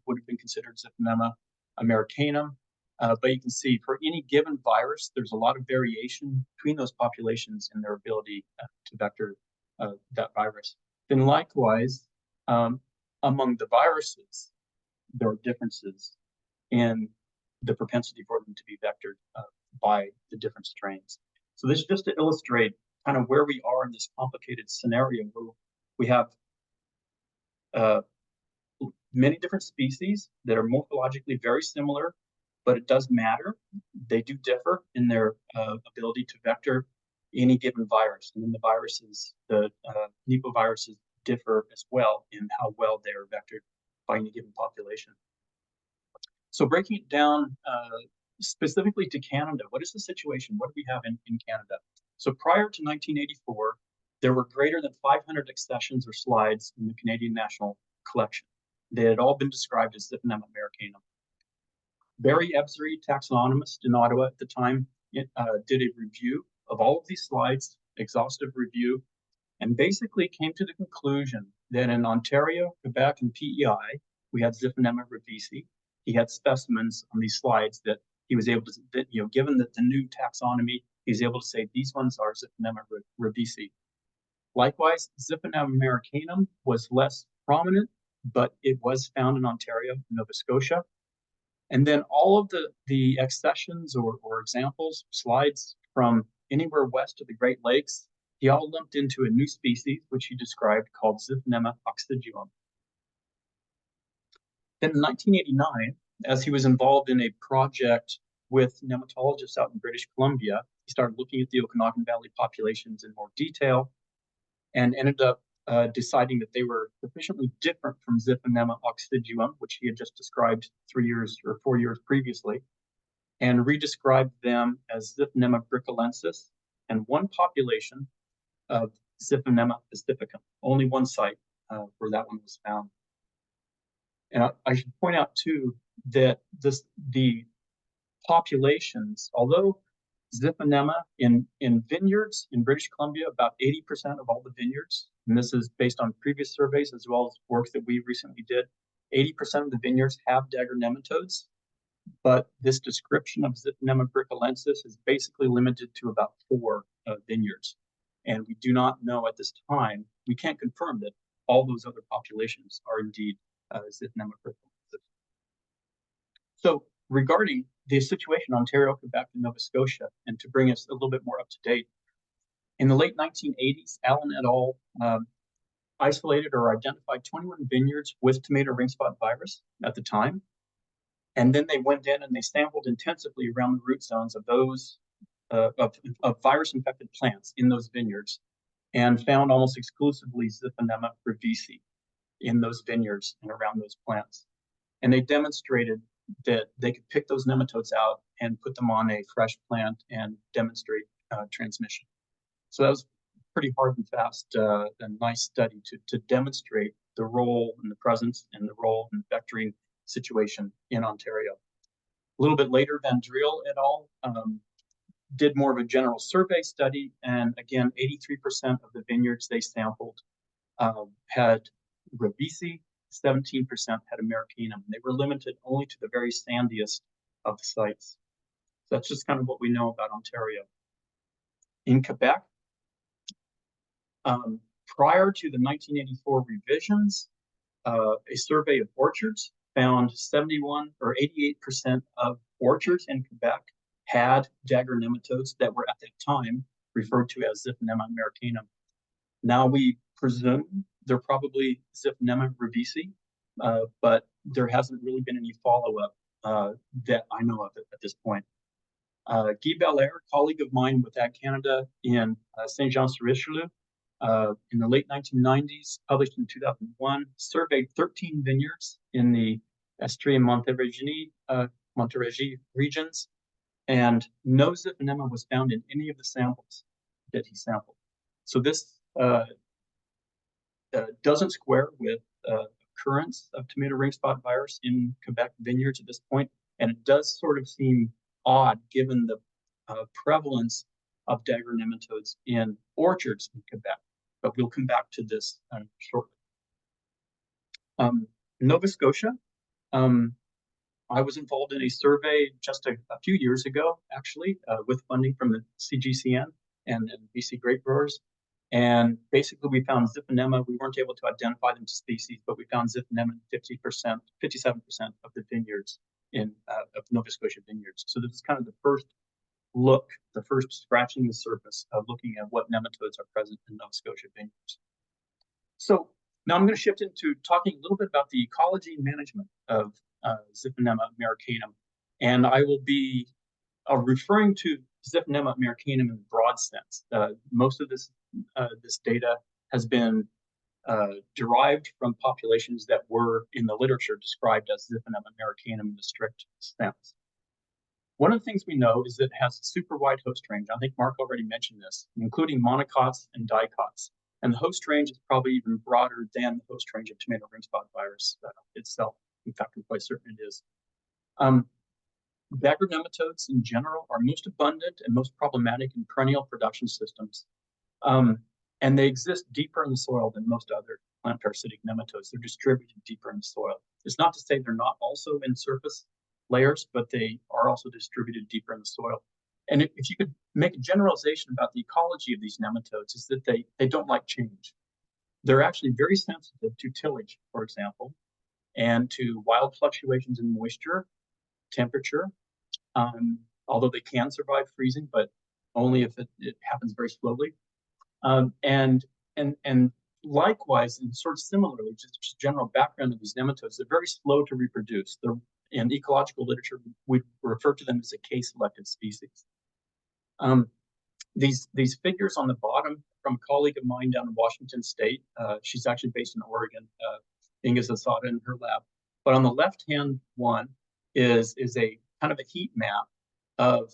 S3: would have been considered Ziphenema americanum, but you can see for any given virus, there's a lot of variation between those populations in their ability to vector that virus. Then likewise, among the viruses, there are differences in the propensity for them to be vectored by the different strains. So this is just to illustrate kind of where we are in this complicated scenario where we have many different species that are morphologically very similar, but it does matter. They do differ in their ability to vector any given virus. And then the viruses, the nepoviruses differ as well in how well they are vectored by any given population. So breaking it down specifically to Canada, what is the situation? What do we have in Canada? So prior to 1984, there were greater than 500 accessions or slides in the Canadian National Collection. They had all been described as Ziphenema americanum. Barry Ebsary, taxonomist in Ottawa at the time, did a review of all of these slides, exhaustive review, and basically came to the conclusion that in Ontario, Quebec, and PEI, we had Zipponema revisi. He had specimens on these slides that he was able to, given that the new taxonomy, he's able to say these ones are Zipponema revisi. Likewise, Zipponema americanum was less prominent, but it was found in Ontario, Nova Scotia. And then all of the accessions or examples, slides from anywhere west of the Great Lakes, he all lumped into a new species, which he described called Zipponema occiduum. Then in 1989, as he was involved in a project with nematologists out in British Columbia, he started looking at the Okanagan Valley populations in more detail and ended up deciding that they were sufficiently different from Zipponema occiduum, which he had just described 3 years or 4 years previously, and redescribed them as Zipponema bricolensis and one population of Zipponema pacificum, only one site where that one was found. And I should point out too that the populations, although Zipponema in vineyards in British Columbia, about 80% of all the vineyards, and this is based on previous surveys as well as work that we recently did, 80% of the vineyards have dagger nematodes, but this description of Zipponema bricolensis is basically limited to about 4 vineyards. And we do not know at this time, we can't confirm that all those other populations are indeed Zipponema bricolensis. So regarding the situation in Ontario, Quebec, and Nova Scotia, and to bring us a little bit more up to date, in the late 1980s, Allen et al. Isolated or identified 21 vineyards with tomato ringspot virus at the time. And then they went in and they sampled intensively around the root zones of those of virus-infected plants in those vineyards and found almost exclusively Zipponema revisi in those vineyards and around those plants. And they demonstrated that they could pick those nematodes out and put them on a fresh plant and demonstrate transmission. So that was pretty hard and fast, a nice study to demonstrate the role and the presence and the role in the vectoring situation in Ontario. A little bit later, Van Driel et al. Did more of a general survey study, and again, 83% of the vineyards they sampled had revisi, 17% had americanum. They were limited only to the very sandiest of the sites. So that's just kind of what we know about Ontario. In Quebec, prior to the 1984 revisions, a survey of orchards found 71 or 88% of orchards in Quebec had dagger nematodes that were at that time referred to as Zipponema americanum. Now we presume they're probably Zipponema revisi, but there hasn't really been any follow-up that I know of at this point. Guy Belair, colleague of mine with Ag Canada in Saint-Jean-sur-Richelieu, in the late 1990s, published in 2001, surveyed 13 vineyards in the Estrie and Montérégie regions, and no Zipponema was found in any of the samples that he sampled. So this doesn't square with occurrence of tomato ringspot virus in Quebec vineyards at this point, and it does sort of seem odd given the prevalence of dagger nematodes in orchards in Quebec, but we'll come back to this shortly. Nova Scotia, I was involved in a survey just a few years ago, actually, with funding from the CGCN and BC grape growers. And basically we found Zipponema. We weren't able to identify them to species, but we found Zipponema in 57% of the vineyards of Nova Scotia vineyards. So this is kind of the first look, the first scratching the surface of looking at what nematodes are present in Nova Scotia vineyards. So now I'm going to shift into talking a little bit about the ecology and management of Zipponema americanum. And I will be referring to Zipponema americanum in a broad sense. Most of this data has been derived from populations that were in the literature described as Zipponema americanum in a strict sense. One of the things we know is that it has a super wide host range. I think Marc already mentioned this, including monocots and dicots. And the host range is probably even broader than the host range of tomato ringspot virus itself. In fact, I'm quite certain it is. Dagger nematodes in general are most abundant and most problematic in perennial production systems. And they exist deeper in the soil than most other plant parasitic nematodes. They're distributed deeper in the soil. It's not to say they're not also in surface layers, but they are also distributed deeper in the soil. And if you could make a generalization about the ecology of these nematodes, is that they don't like change. They're actually very sensitive to tillage, for example, and to wild fluctuations in moisture, temperature, although they can survive freezing, but only if it happens very slowly. And likewise, and sort of similarly, just general background of these nematodes, they're very slow to reproduce. They're, in ecological literature, we refer to them as a K-selected species. These figures on the bottom from a colleague of mine down in Washington State. She's actually based in Oregon, Inga Zasada in her lab. But on the left-hand one is a kind of a heat map of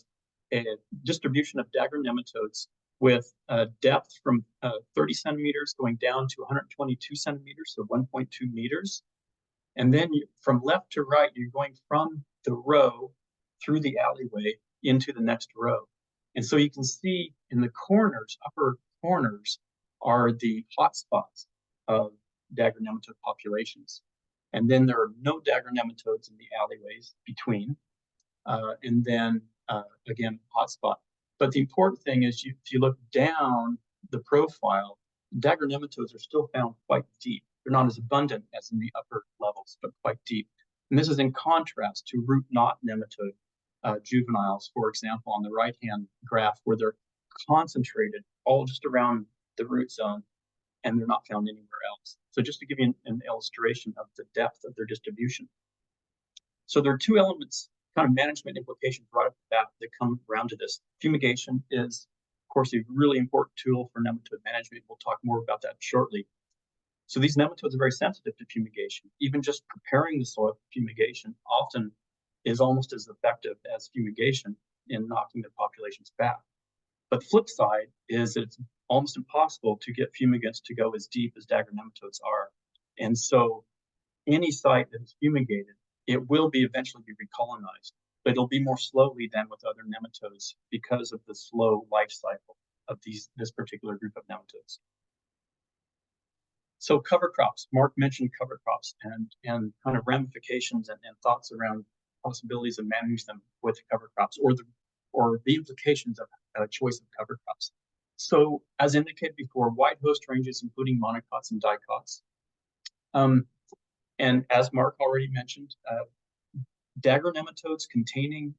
S3: a distribution of dagger nematodes with depth from 30 centimeters going down to 122 centimeters, so 1.2 meters. And then from left to right, you're going from the row through the alleyway into the next row. And so you can see in the corners, upper corners, are the hot spots of dagger nematode populations. And then there are no dagger nematodes in the alleyways between. And then, again, hotspot. But the important thing is, if you look down the profile, dagger nematodes are still found quite deep. They're not as abundant as in the upper levels, but quite deep. And this is in contrast to root knot nematode juveniles, for example, on the right-hand graph, where they're concentrated all just around the root zone, and they're not found anywhere else. So just to give you an illustration of the depth of their distribution. So there are two elements, kind of management implications right off the bat that come around to this. Fumigation is, of course, a really important tool for nematode management. We'll talk more about that shortly. So these nematodes are very sensitive to fumigation. Even just preparing the soil for fumigation often is almost as effective as fumigation in knocking the populations back. But the flip side is that it's almost impossible to get fumigants to go as deep as dagger nematodes are. And so any site that is fumigated, it will be eventually be recolonized, but it'll be more slowly than with other nematodes because of the slow life cycle of this particular group of nematodes. So cover crops, Marc mentioned cover crops and kind of ramifications and thoughts around possibilities of managing them with cover crops, or the implications of a choice of cover crops. So as indicated before, wide host ranges, including monocots and dicots. And as Marc already mentioned, dagger nematodes containing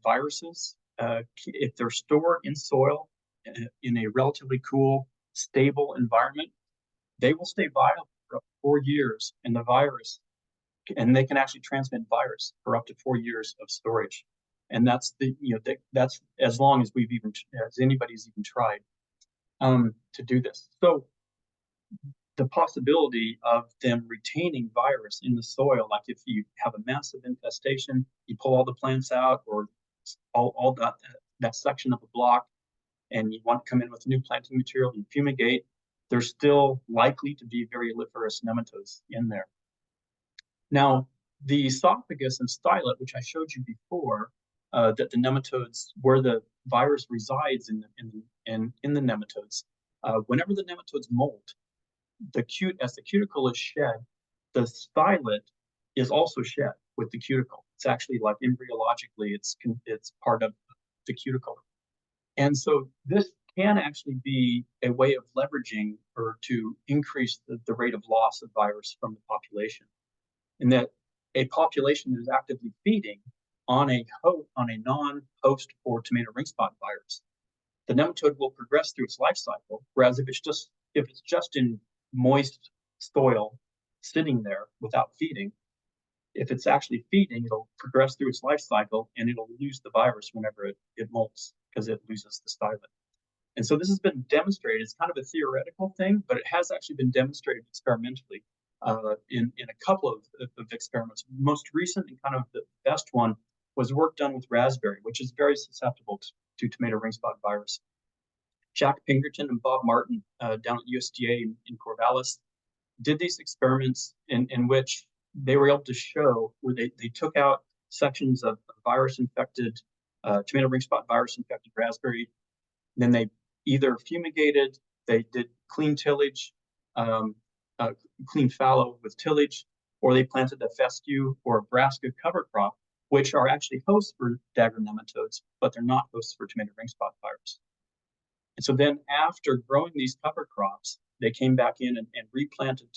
S3: viruses, if they're stored in soil in a relatively cool, stable environment, they will stay viable for up to 4 years in the virus, and they can actually transmit virus for up to 4 years of storage. And that's that's as long as as anybody's even tried to do this. So the possibility of them retaining virus in the soil, like if you have a massive infestation, you pull all the plants out, or all that section of a block, and you want to come in with new planting material, you fumigate, there's still likely to be varioliferous nematodes in there. Now, the esophagus and stylet, which I showed you before, that the nematodes, where the virus resides in the nematodes, whenever the nematodes molt, as the cuticle is shed, the stylet is also shed with the cuticle. It's actually, like, embryologically, it's part of the cuticle. And so this can actually be a way of leveraging or to increase the rate of loss of virus from the population. In that a population that is actively feeding on a non-host for tomato ringspot virus, the nematode will progress through its life cycle. Whereas if it's just in moist soil sitting there without feeding, if it's actually feeding, it'll progress through its life cycle and it'll lose the virus whenever it molts, because it loses the stylet. And so this has been demonstrated. It's kind of a theoretical thing, but it has actually been demonstrated experimentally in a couple of experiments. Most recent and kind of the best one was work done with raspberry, which is very susceptible to tomato ringspot virus. Jack Pinkerton and Bob Martin down at USDA in Corvallis did these experiments in which they were able to show where they took out sections of virus-infected, tomato ring spot virus-infected raspberry. Then they either fumigated, they did clean tillage, clean fallow with tillage, or they planted a fescue or a brassica cover crop, which are actually hosts for dagger nematodes, but they're not hosts for tomato ring spot virus. And so then after growing these cover crops, they came back in and replanted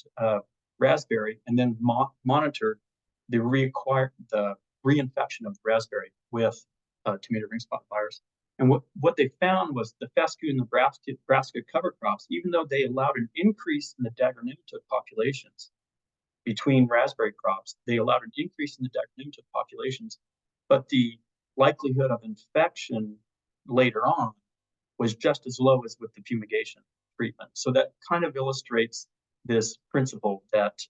S3: raspberry and then monitored the reinfection of the raspberry with tomato ring spot virus. And what they found was the fescue and the brassica cover crops, even though they allowed an increase in the dagger nematode populations between raspberry crops, they allowed an increase in the dagger nematode populations, but the likelihood of infection later on was just as low as with the fumigation treatment. So that kind of illustrates this principle that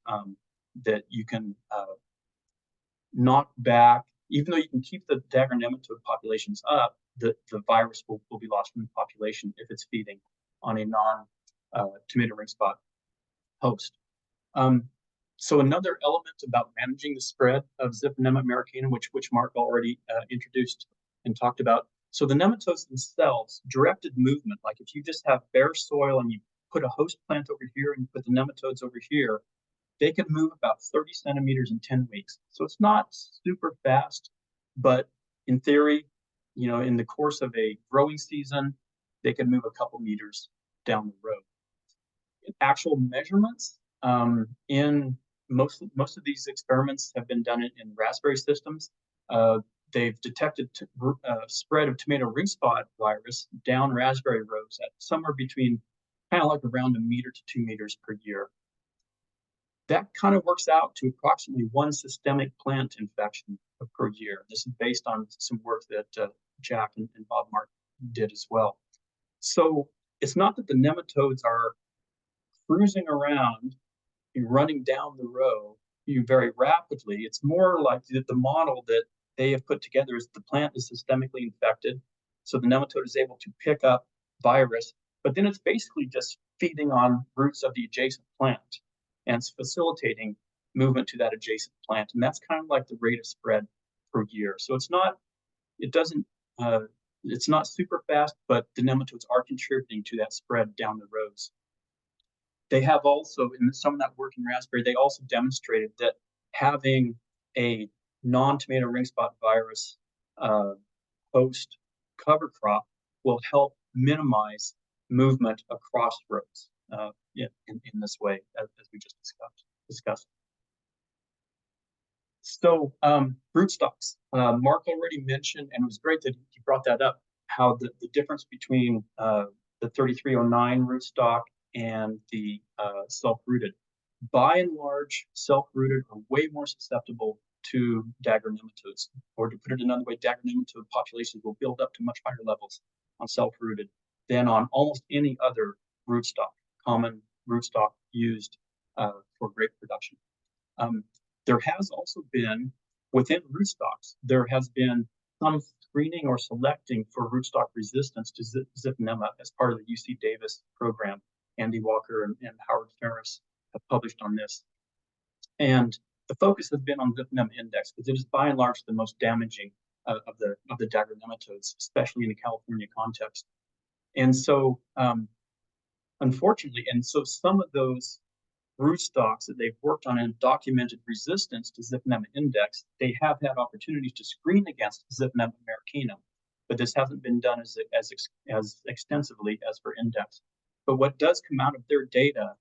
S3: that you can knock back, even though you can keep the dagger nematode populations up, the virus will be lost from the population if it's feeding on a non-tomato ring spot host. So another element about managing the spread of Zipponema americanum, which Marc already introduced and talked about. So the nematodes themselves, directed movement, like if you just have bare soil and you put a host plant over here and you put the nematodes over here, they can move about 30 centimeters in 10 weeks. So it's not super fast, but in theory, you know, in the course of a growing season, they can move a couple meters down the road. In actual measurements, in most of these experiments have been done in raspberry systems. They've detected spread of tomato ring spot virus down raspberry rows at somewhere between kind of like around 1 meter to 2 meters per year. That kind of works out to approximately 1 systemic plant infection per year. This is based on some work that Jack and Bob Marc did as well. So it's not that the nematodes are cruising around, running down the row very rapidly. It's more like the model that they have put together is the plant is systemically infected. So the nematode is able to pick up virus, but then it's basically just feeding on roots of the adjacent plant and it's facilitating movement to that adjacent plant. And that's kind of like the rate of spread per year. So it's not super fast, but the nematodes are contributing to that spread down the rows. They have also, in some of that work in raspberry, they also demonstrated that having a non-tomato ring spot virus host cover crop will help minimize movement across rows in this way, as we just discussed. So rootstocks, Marc already mentioned, and it was great that he brought that up, how the difference between the 3309 rootstock and the self-rooted. By and large, self-rooted are way more susceptible to dagger nematodes, or to put it another way, dagger nematode populations will build up to much higher levels on self-rooted than on almost any other rootstock, common rootstock used for grape production. There has also been, within rootstocks, there has been some screening or selecting for rootstock resistance to Zipponema as part of the UC Davis program. Andy Walker and Howard Ferris have published on this. And the focus has been on Zipponema index because it is by and large the most damaging of the dagger nematodes, especially in the California context. And so, unfortunately, so some of those rootstocks that they've worked on and documented resistance to Zipponema index, they have had opportunities to screen against Zipponema americanum, but this hasn't been done as extensively as for index. But what does come out of their data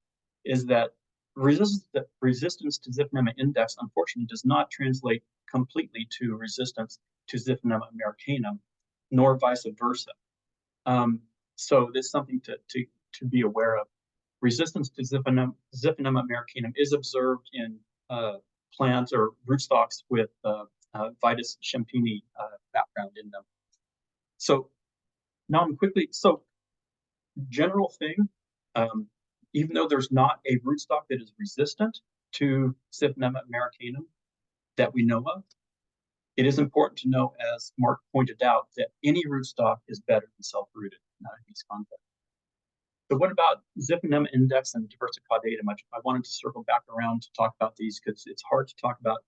S3: is that resistance to Zipponema index, unfortunately, does not translate completely to resistance to Zipponema americanum, nor vice versa. So this is something to be aware of. Resistance to Zipponema americanum is observed in plants or rootstocks with Vitis champigny background in them. So now I'm quickly, general thing, even though there's not a rootstock that is resistant to Zipponema americanum that we know of, it is important to know, as Marc pointed out, that any rootstock is better than self-rooted in these contexts. So what about Zipponema index and diversicaudatum? I wanted to circle back around to talk about these because it's hard to talk about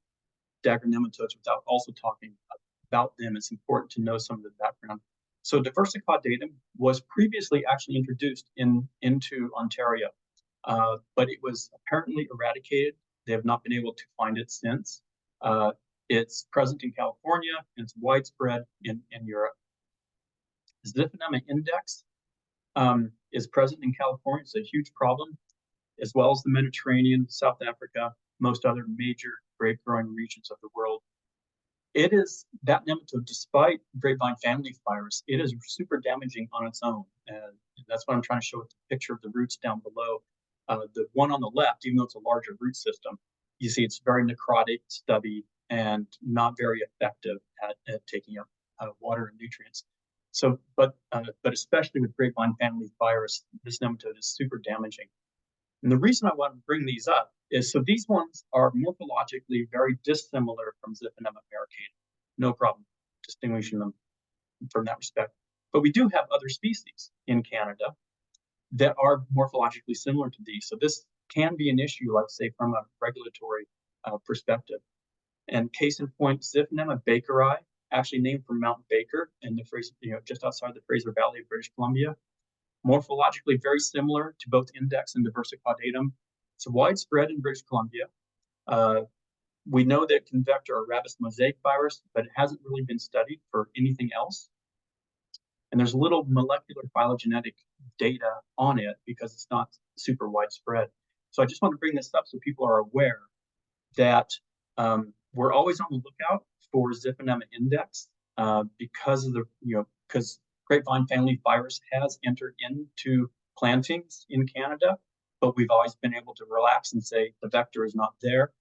S3: dagger nematodes without also talking about them. It's important to know some of the background. So diversicodatum was previously actually introduced into Ontario, but it was apparently eradicated. They have not been able to find it since. It's present in California, and it's widespread in Europe. Ziphinema index is present in California. It's a huge problem, as well as the Mediterranean, South Africa, most other major grape growing regions of the world. It is that nematode, despite grapevine family virus, it is super damaging on its own. And that's what I'm trying to show with the picture of the roots down below. The one on the left, even though it's a larger root system, you see it's very necrotic, stubby, and not very effective at taking up water and nutrients. So, but especially with grapevine family virus, this nematode is super damaging. And the reason I want to bring these up is so these ones are morphologically very dissimilar from Ziphinema americanum. No problem distinguishing them from that respect. But we do have other species in Canada that are morphologically similar to these. So this can be an issue, let's say, from a regulatory perspective. And case in point, Ziphinema bakeri, actually named from Mount Baker in the Fraser, just outside the Fraser Valley of British Columbia. Morphologically very similar to both index and diversicodatum. It's widespread in British Columbia. We know that it can vector a rabbis mosaic virus, but it hasn't really been studied for anything else. And there's little molecular phylogenetic data on it because it's not super widespread. So I just want to bring this up so people are aware that we're always on the lookout for Ziphinema index because of the, because grapevine family virus has entered into plantings in Canada, but we've always been able to relax and say the vector is not there.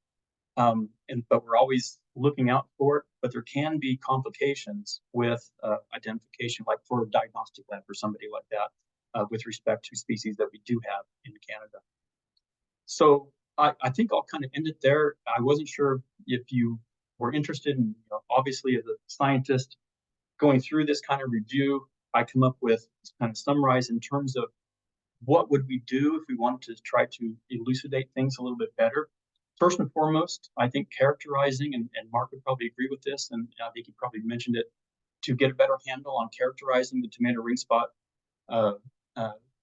S3: But we're always looking out for it, but there can be complications with identification, like for a diagnostic lab or somebody like that, with respect to species that we do have in Canada. So I think I'll kind of end it there. I wasn't sure if you were interested in, obviously as a scientist, going through this kind of review, I come up with kind of summarize in terms of what would we do if we wanted to try to elucidate things a little bit better. First and foremost, I think characterizing, and Marc would probably agree with this, and I think he probably mentioned it, to get a better handle on characterizing the tomato ring spot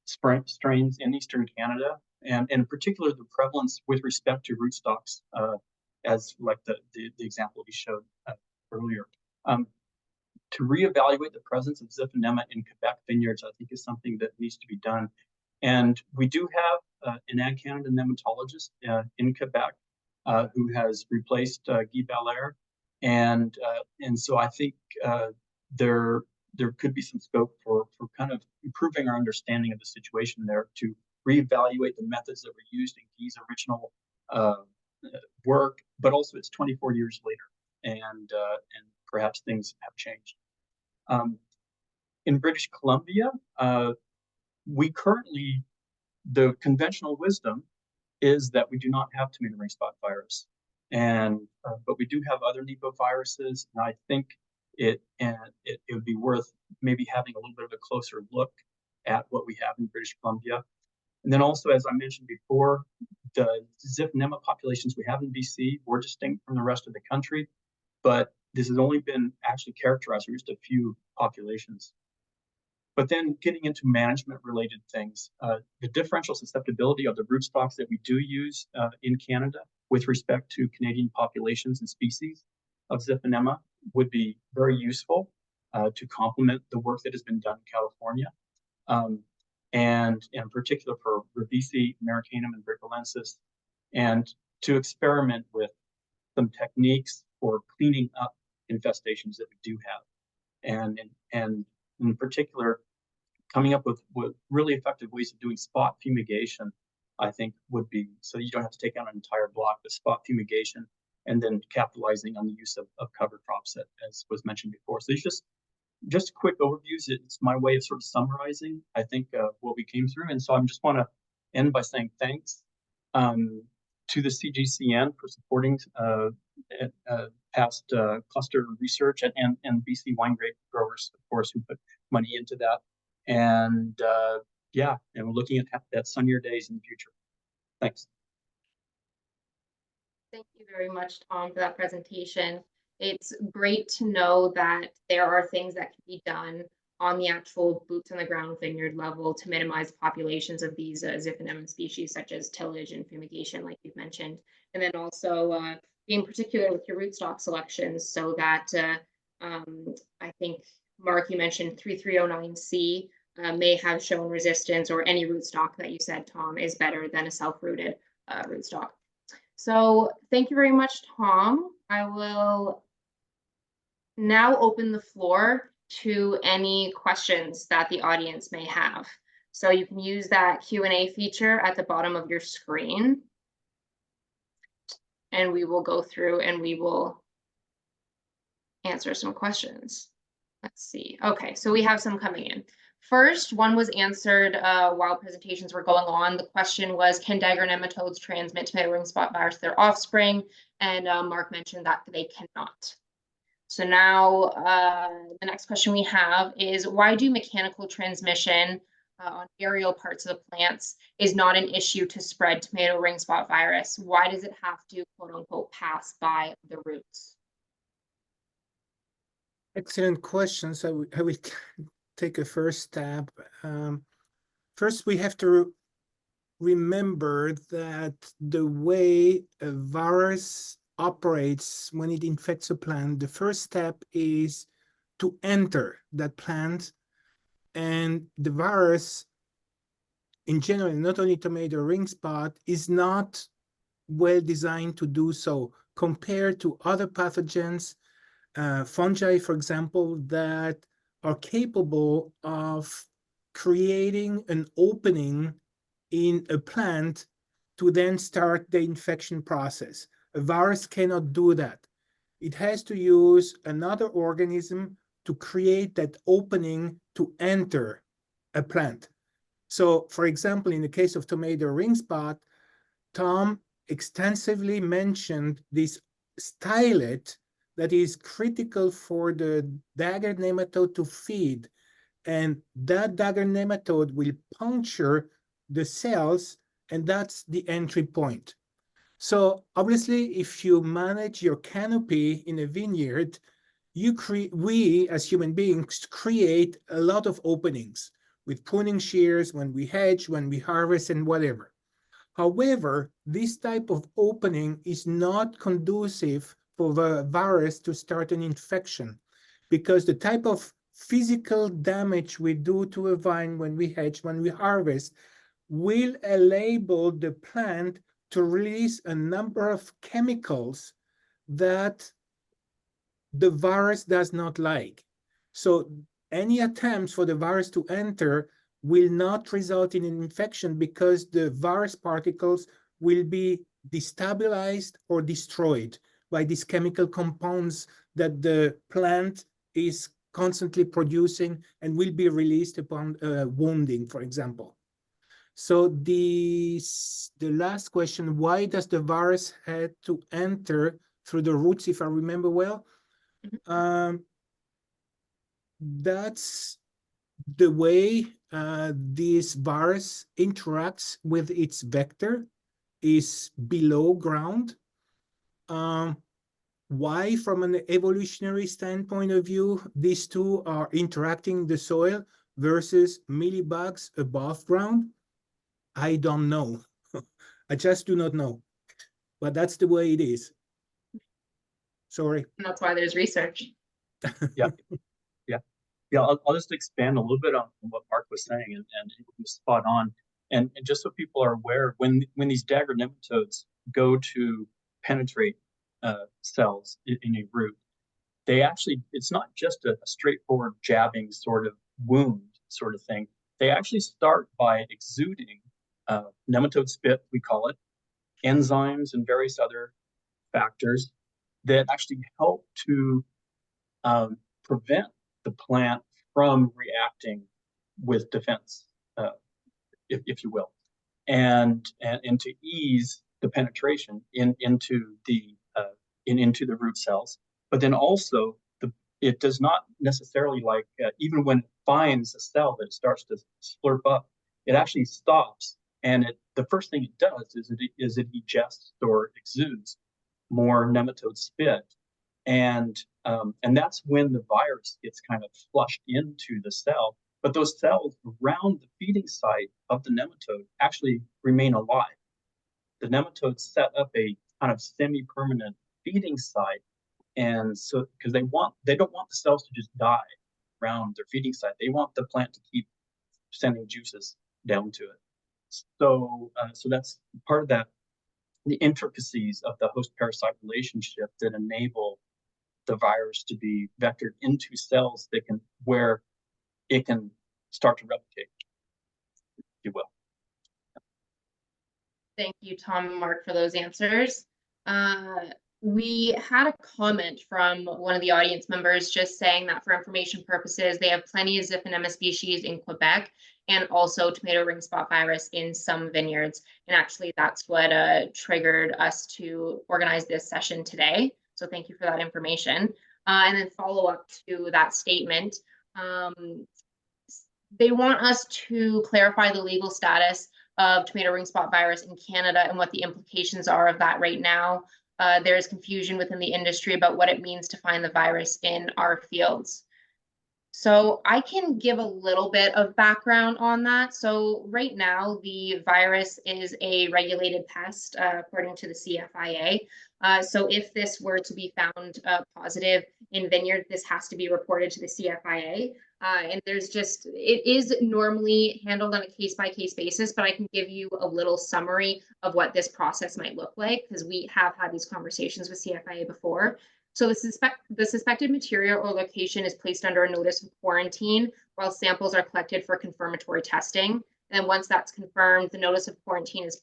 S3: strains in Eastern Canada, and in particular the prevalence with respect to rootstocks, as like the example he showed earlier. To reevaluate the presence of Ziphinema in Quebec vineyards, I think is something that needs to be done. And we do have an Ag Canada nematologist in Quebec who has replaced Guy Belair. And so I think there could be some scope for kind of improving our understanding of the situation there to reevaluate the methods that were used in Guy's original work, but also it's 24 years later, and perhaps things have changed. In British Columbia, we currently, the conventional wisdom is that we do not have tomato ring spot virus, but we do have other nepoviruses, and I think it would be worth maybe having a little bit of a closer look at what we have in British Columbia. And then also, as I mentioned before, the Ziphinema populations we have in BC were distinct from the rest of the country, but this has only been actually characterized for just a few populations. But then getting into management-related things, the differential susceptibility of the rootstocks that we do use in Canada with respect to Canadian populations and species of Ziphinema would be very useful to complement the work that has been done in California. And in particular for Revisi, Americanum, and Bricolensis, and to experiment with some techniques for cleaning up infestations that we do have. And in particular, coming up with really effective ways of doing spot fumigation, I think would be, so you don't have to take out an entire block, but spot fumigation, and then capitalizing on the use of cover crops, as was mentioned before. So these just quick overviews. It's my way of sort of summarizing, I think, what we came through. And so I just want to end by saying thanks to the CGCN for supporting past cluster research and BC wine grape growers, of course, who put money into that. And yeah, and we're looking at sunnier days in the future. Thanks.
S1: Thank you very much, Tom, for that presentation. It's great to know that there are things that can be done on the actual boots on the ground vineyard level to minimize populations of these Ziphonemon species, such as tillage and fumigation, like you've mentioned. And then also being particular with your rootstock selections so that I think, Mark, you mentioned 3309C may have shown resistance, or any rootstock that you said, Tom, is better than a self-rooted rootstock. So thank you very much, Tom. I will now open the floor to any questions that the audience may have. So you can use that Q&A feature at the bottom of your screen. And we will go through and we will answer some questions. Let's see. Okay, so we have some coming in. First, one was answered while presentations were going on. The question was, can dagger nematodes transmit tomato ring spot virus to their offspring? And Mark mentioned that they cannot. So now the next question we have is, why do mechanical transmission on aerial parts of the plants is not an issue to spread tomato ring spot virus? Why does it have to, quote unquote, pass by the roots?
S2: Excellent questions. I will take a first stab. First, we have to remember that the way a virus operates when it infects a plant, the first step is to enter that plant. And the virus, in general, not only tomato ring spot, is not well designed to do so compared to other pathogens, fungi, for example, that are capable of creating an opening in a plant to then start the infection process. A virus cannot do that. It has to use another organism to create that opening to enter a plant. So, for example, in the case of tomato ring spot, Tom extensively mentioned this stylet that is critical for the dagger nematode to feed. And that dagger nematode will puncture the cells, and that's the entry point. So obviously, if you manage your canopy in a vineyard, we as human beings create a lot of openings with pruning shears when we hedge, when we harvest, and whatever. However, this type of opening is not conducive for the virus to start an infection, because the type of physical damage we do to a vine when we hedge, when we harvest, will enable the plant to release a number of chemicals that the virus does not like. So any attempts for the virus to enter will not result in an infection, because the virus particles will be destabilized or destroyed by these chemical compounds that the plant is constantly producing and will be released upon wounding, for example. So the last question, why does the virus have to enter through the roots, if I remember well? That's the way this virus interacts with its vector, is below ground. Why, from an evolutionary standpoint of view, these two are interacting the soil versus mealybugs above ground? I don't know. I just do not know. But that's the way it is. Sorry.
S1: And that's why there's research.
S3: Yeah. I'll just expand a little bit on what Marc was saying, and he was spot on. And just so people are aware, when these dagger nematodes go to penetrate cells in a root, they actually, it's not just a straightforward jabbing sort of wound sort of thing. They actually start by exuding nematode spit, we call it, enzymes and various other factors that actually help to prevent the plant from reacting with defense, if you will, and to ease the penetration into the root cells. But then also, it does not necessarily, like even when it finds a cell that it starts to slurp up, it actually stops, and the first thing it does is it egests or exudes more nematode spit. And that's when the virus gets kind of flushed into the cell. But those cells around the feeding site of the nematode actually remain alive. The nematodes set up a kind of semi-permanent feeding site, and so because they don't want the cells to just die around their feeding site. They want the plant to keep sending juices down to it. So that's part of that, the intricacies of the host-parasite relationship that enable the virus to be vectored into cells that where it can start to replicate, if you will.
S1: Thank you, Tom and Mark, for those answers. We had a comment from one of the audience members just saying that for information purposes, they have plenty of Xiphinema species in Quebec and also tomato ring spot virus in some vineyards. And actually, that's what triggered us to organize this session today. So thank you for that information. And then follow up to that statement. They want us to clarify the legal status of tomato ring spot virus in Canada and what the implications are of that right now. There is confusion within the industry about what it means to find the virus in our fields. So I can give a little bit of background on that. So right now, the virus is a regulated pest according to the CFIA. So if this were to be found positive in vineyard, this has to be reported to the CFIA. And it is normally handled on a case-by-case basis, but I can give you a little summary of what this process might look like, because we have had these conversations with CFIA before. So the suspected material or location is placed under a notice of quarantine while samples are collected for confirmatory testing. And once that's confirmed, the notice of quarantine is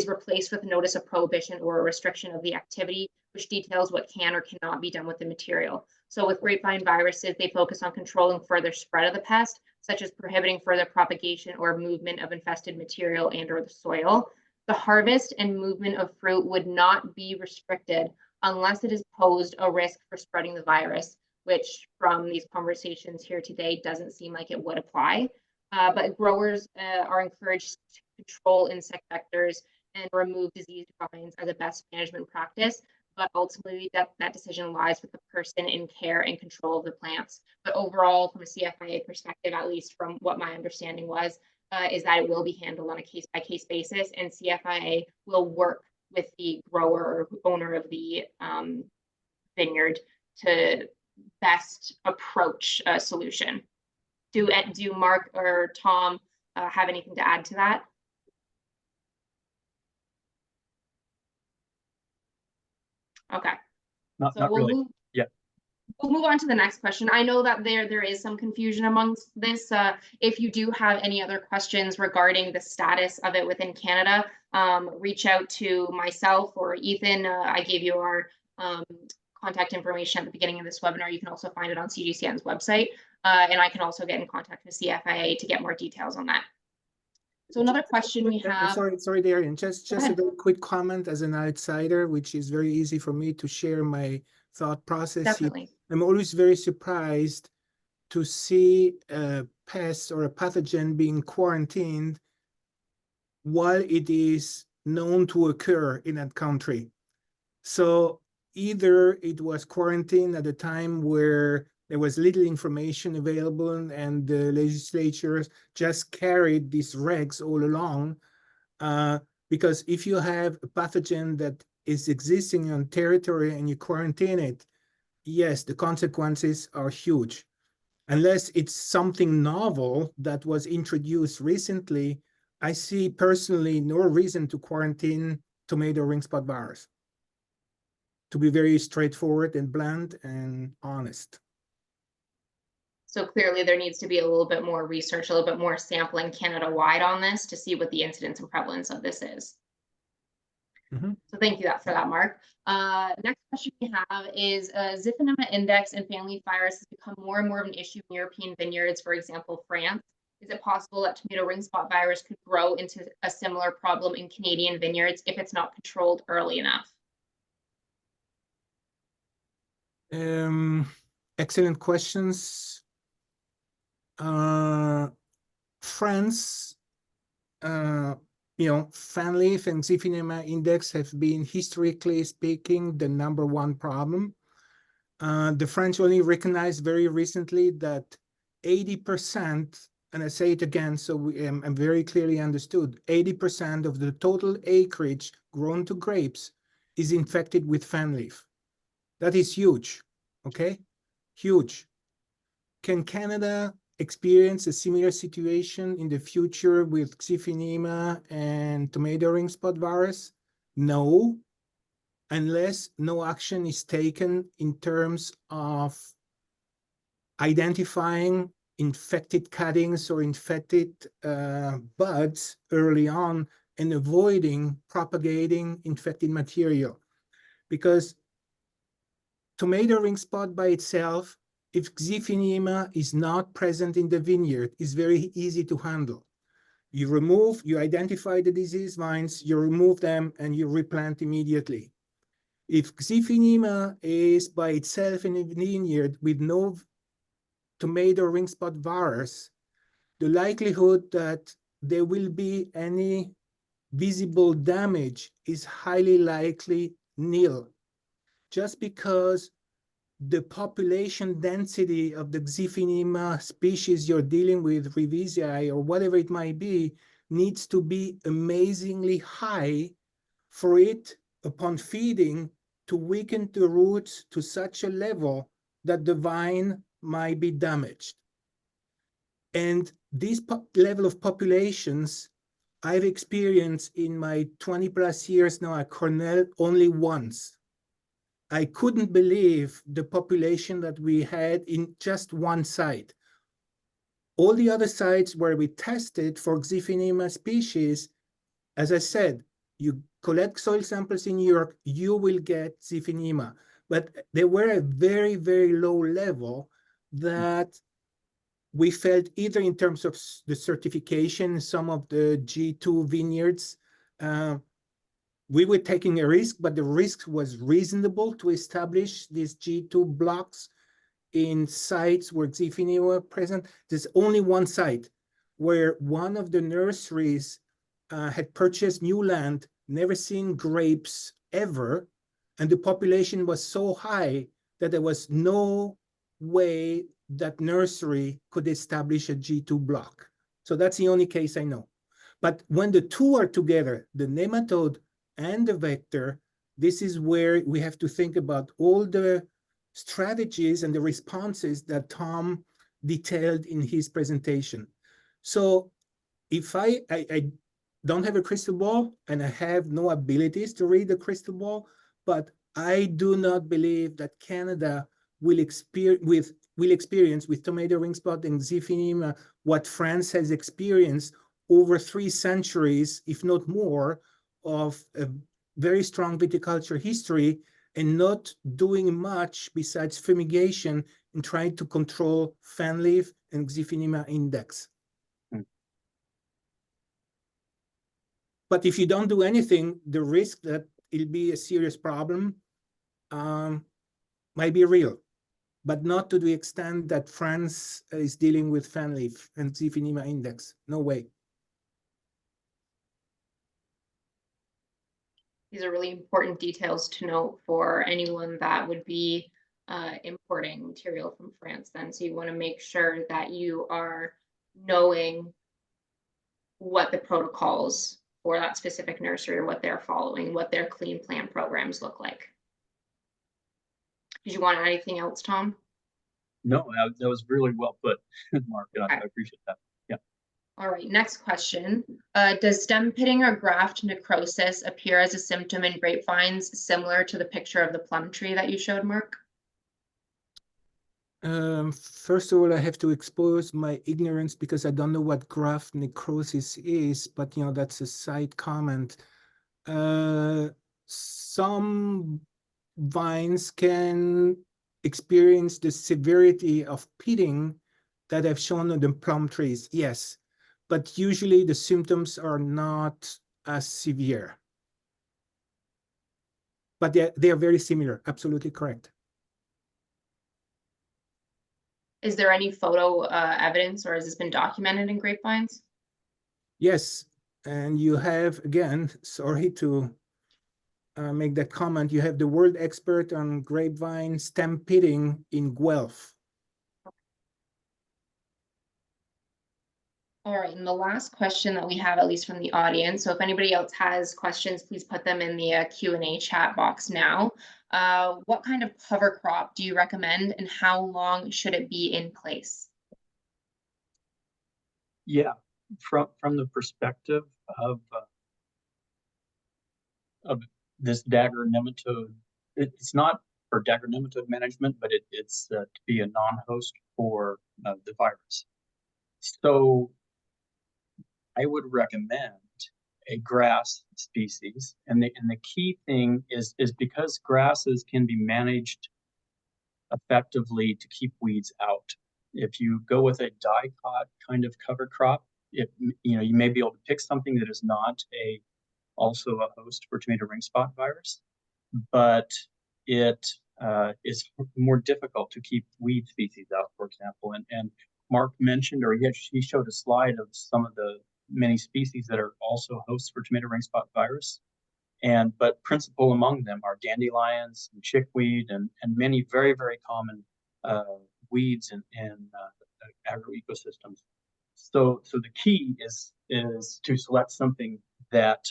S1: replaced with a notice of prohibition or a restriction of the activity, which details what can or cannot be done with the material. So with grapevine viruses, they focus on controlling further spread of the pest, such as prohibiting further propagation or movement of infested material and or the soil. The harvest and movement of fruit would not be restricted unless it has posed a risk for spreading the virus, which from these conversations here today doesn't seem like it would apply. But growers are encouraged to control insect vectors and remove diseased vines as a best management practice. But ultimately, that decision lies with the person in care and control of the plants. But overall, from a CFIA perspective, at least from what my understanding was, is that it will be handled on a case-by-case basis, and CFIA will work with the grower or owner of the vineyard to best approach a solution. Do Mark or Tom have anything to add to that? Okay.
S3: Not really.
S1: We'll move on to the next question. I know that there is some confusion amongst this. If you do have any other questions regarding the status of it within Canada, reach out to myself or Ethan. I gave you our contact information at the beginning of this webinar. You can also find it on CGCN's website. And I can also get in contact with CFIA to get more details on that. So another question we have.
S2: Sorry, Darian. Just a very quick comment as an outsider, which is very easy for me to share my thought process.
S1: Definitely.
S2: I'm always very surprised to see a pest or a pathogen being quarantined while it is known to occur in that country. So either it was quarantined at a time where there was little information available and the legislatures just carried these regs all along. Because if you have a pathogen that is existing on territory and you quarantine it, yes, the consequences are huge. Unless it's something novel that was introduced recently, I see personally no reason to quarantine tomato ring spot virus. To be very straightforward and blunt and honest.
S1: So clearly there needs to be a little bit more research, a little bit more sampling Canada-wide on this to see what the incidence and prevalence of this is. So thank you for that, Mark. Next question we have is Xiphinema index and family virus has become more and more of an issue in European vineyards, for example, France. Is it possible that tomato ring spot virus could grow into a similar problem in Canadian vineyards if it's not controlled early enough?
S2: Excellent questions. France, fan leaf and Xiphinema index have been, historically speaking, the #1 problem. The French only recognized very recently that 80%, and I say it again so I'm very clearly understood, 80% of the total acreage grown to grapes is infected with fan leaf. That is huge, okay? Huge. Can Canada experience a similar situation in the future with Xiphinema and Tomato Ringspot Virus? No, unless no action is taken in terms of identifying infected cuttings or infected buds early on and avoiding propagating infected material. Because tomato ring spot by itself, if Xiphinema is not present in the vineyard, is very easy to handle. You identify the disease vines, you remove them, and you replant immediately. If Xiphinema is by itself in a vineyard with no tomato ring spot virus, the likelihood that there will be any visible damage is highly likely nil, just because the population density of the Xiphinema species you're dealing with, Revisii or whatever it might be, needs to be amazingly high for it, upon feeding, to weaken the roots to such a level that the vine might be damaged. And this level of populations I've experienced in my 20+ years now at Cornell only once. I couldn't believe the population that we had in just one site. All the other sites where we tested for Xiphinema species, as I said, you collect soil samples in New York, you will get Xiphinema. But they were a very, very low level that we felt either in terms of the certification, some of the G2 vineyards, we were taking a risk, but the risk was reasonable to establish these G2 blocks in sites where Xiphinema were present. There's only one site where one of the nurseries had purchased new land, never seen grapes ever, and the population was so high that there was no way that nursery could establish a G2 block. So that's the only case I know. But when the two are together, the nematode and the vector, this is where we have to think about all the strategies and the responses that Tom detailed in his presentation. So if I don't have a crystal ball and I have no abilities to read the crystal ball, but I do not believe that Canada will experience with tomato ring spot and Xiphinema what France has experienced over 3 centuries, if not more, of a very strong viticulture history, and not doing much besides fumigation and trying to control fan leaf and Xiphinema index. But if you don't do anything, the risk that it'll be a serious problem might be real, but not to the extent that France is dealing with fan leaf and Xiphinema index. No way.
S1: These are really important details to note for anyone that would be importing material from France then. So you want to make sure that you are knowing what the protocols for that specific nursery or what they're following, what their clean plant programs look like. Did you want anything else, Tom?
S3: No, that was really well put, Mark.
S1: Okay.
S3: I appreciate that. Yeah.
S1: All right, next question. Does stem pitting or graft necrosis appear as a symptom in grapevines similar to the picture of the plum tree that you showed, Marc?
S2: First of all, I have to expose my ignorance because I don't know what graft necrosis is, but that's a side comment. Some vines can experience the severity of pitting that I've shown on the plum trees, yes, but usually the symptoms are not as severe. But they are very similar, absolutely correct.
S1: Is there any photo evidence, or has this been documented in grapevines?
S2: Yes, And you have, again, sorry to make that comment, you have the world expert on grapevine stem pitting in Guelph.
S1: All right, and the last question that we have, at least from the audience, so if anybody else has questions, please put them in the Q&A chat box now. What kind of cover crop do you recommend, and how long should it be in place?
S3: Yeah, from the perspective of this dagger nematode, it's not for dagger nematode management, but it's to be a non-host for the virus. So I would recommend a grass species, and the key thing is because grasses can be managed effectively to keep weeds out. If you go with a dicot kind of cover crop, you may be able to pick something that is not also a host for tomato ringspot virus, but it is more difficult to keep weed species out, for example. And Marc mentioned, or he showed a slide of some of the many species that are also hosts for tomato ringspot virus. But principal among them are dandelions and chickweed and many very, very common weeds in agro-ecosystems. So the key is to select something that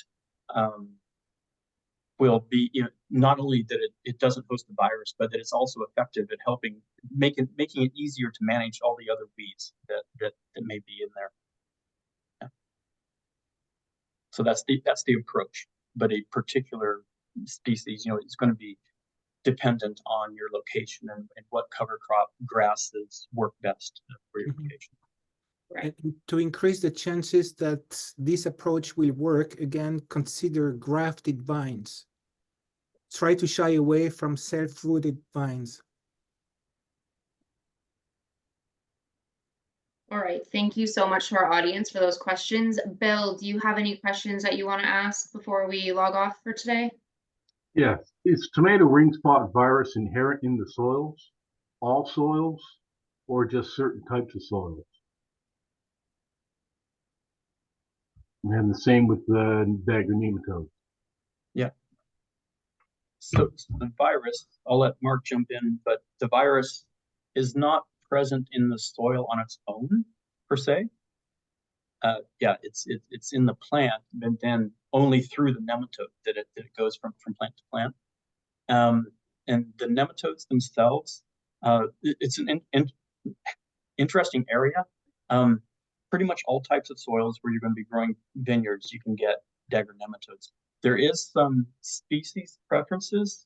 S3: will be, not only that it doesn't host the virus, but that it's also effective at helping making it easier to manage all the other weeds that may be in there. Yeah. So that's the approach. But a particular species, it's going to be dependent on your location and what cover crop grasses work best for your location.
S1: Right.
S2: And to increase the chances that this approach will work, again, consider grafted vines. Try to shy away from self-rooted vines.
S1: All right, thank you so much to our audience for those questions. Bill, do you have any questions that you want to ask before we log off for today?
S4: Yes. Is tomato ringspot virus inherent in the soils, all soils, or just certain types of soils? And the same with the dagger nematode.
S3: Yeah. So the virus, I'll let Marc jump in, but the virus is not present in the soil on its own, per se. Yeah, it's in the plant, but then only through the nematode that it goes from plant to plant. And the nematodes themselves, it's an interesting area. Pretty much all types of soils where you're going to be growing vineyards, you can get dagger nematodes. There is some species preferences.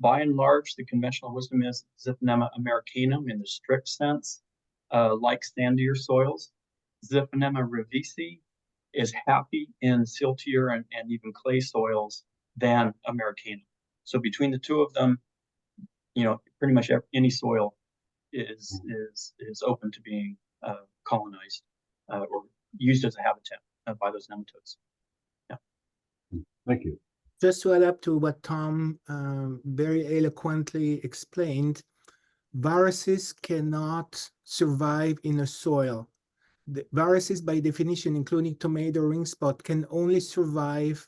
S3: By and large, the conventional wisdom is Zipponema americanum in the strict sense, like sandier soils. Zipponema revisi is happy in siltier and even clay soils than americanum. So between the two of them, pretty much any soil is open to being colonized or used as a habitat by those nematodes. Yeah.
S4: Thank you.
S2: Just to add up to what Tom very eloquently explained, viruses cannot survive in a soil. The viruses, by definition, including tomato ringspot, can only survive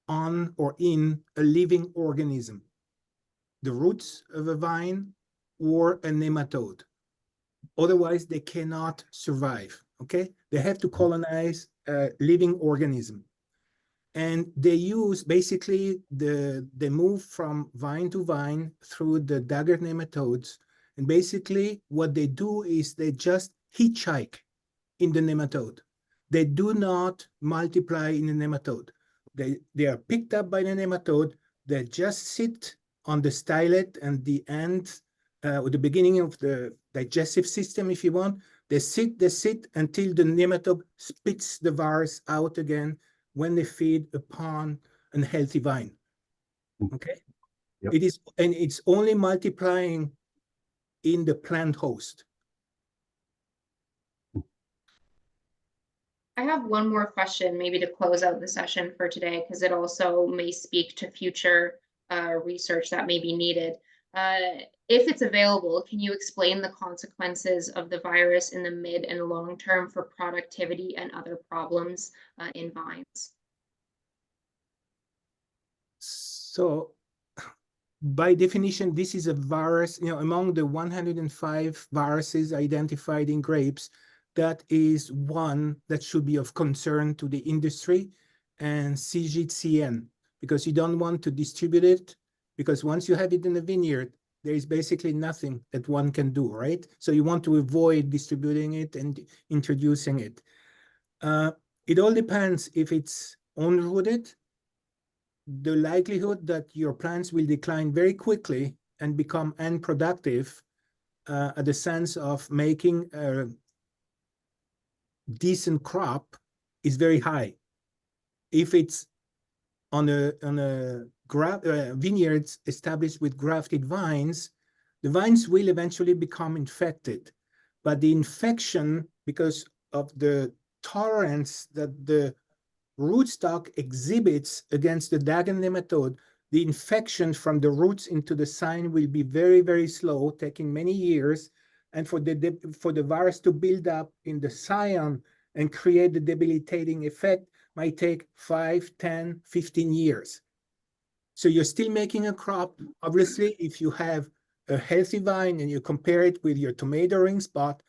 S2: on or in a living organism, the roots of a vine or a nematode. Otherwise, they cannot survive, okay? They have to colonize a living organism. And they use, basically, they move from vine to vine through the dagger nematodes. And basically, what they do is they just hitchhike in the nematode. They do not multiply in the nematode. They are picked up by the nematode. They just sit on the stylet and the end, or the beginning of the digestive system, if you want. They sit until the nematode spits the virus out again when they feed upon a healthy vine. Okay?
S4: Yep.
S2: It's only multiplying in the plant host.
S1: I have one more question, maybe to close out the session for today, because it also may speak to future research that may be needed. If it's available, can you explain the consequences of the virus in the mid and long term for productivity and other problems in vines?
S2: So by definition, this is a virus, among the 105 viruses identified in grapes, that is one that should be of concern to the industry and CGCN, because you don't want to distribute it, because once you have it in the vineyard, there is basically nothing that one can do, right? So you want to avoid distributing it and introducing it. It all depends if it's on-rooted. The likelihood that your plants will decline very quickly and become unproductive at the sense of making a decent crop is very high. If it's on a vineyards established with grafted vines, the vines will eventually become infected. But the infection, because of the tolerance that the rootstock exhibits against the Dagon nematode, the infection from the roots into the sign will be very, very slow, taking many years. And for the virus to build up in the scion and create the debilitating effect might take 5, 10, 15 years. So you're still making a crop. Obviously, if you have a healthy vine and you compare it with your tomato ring spot,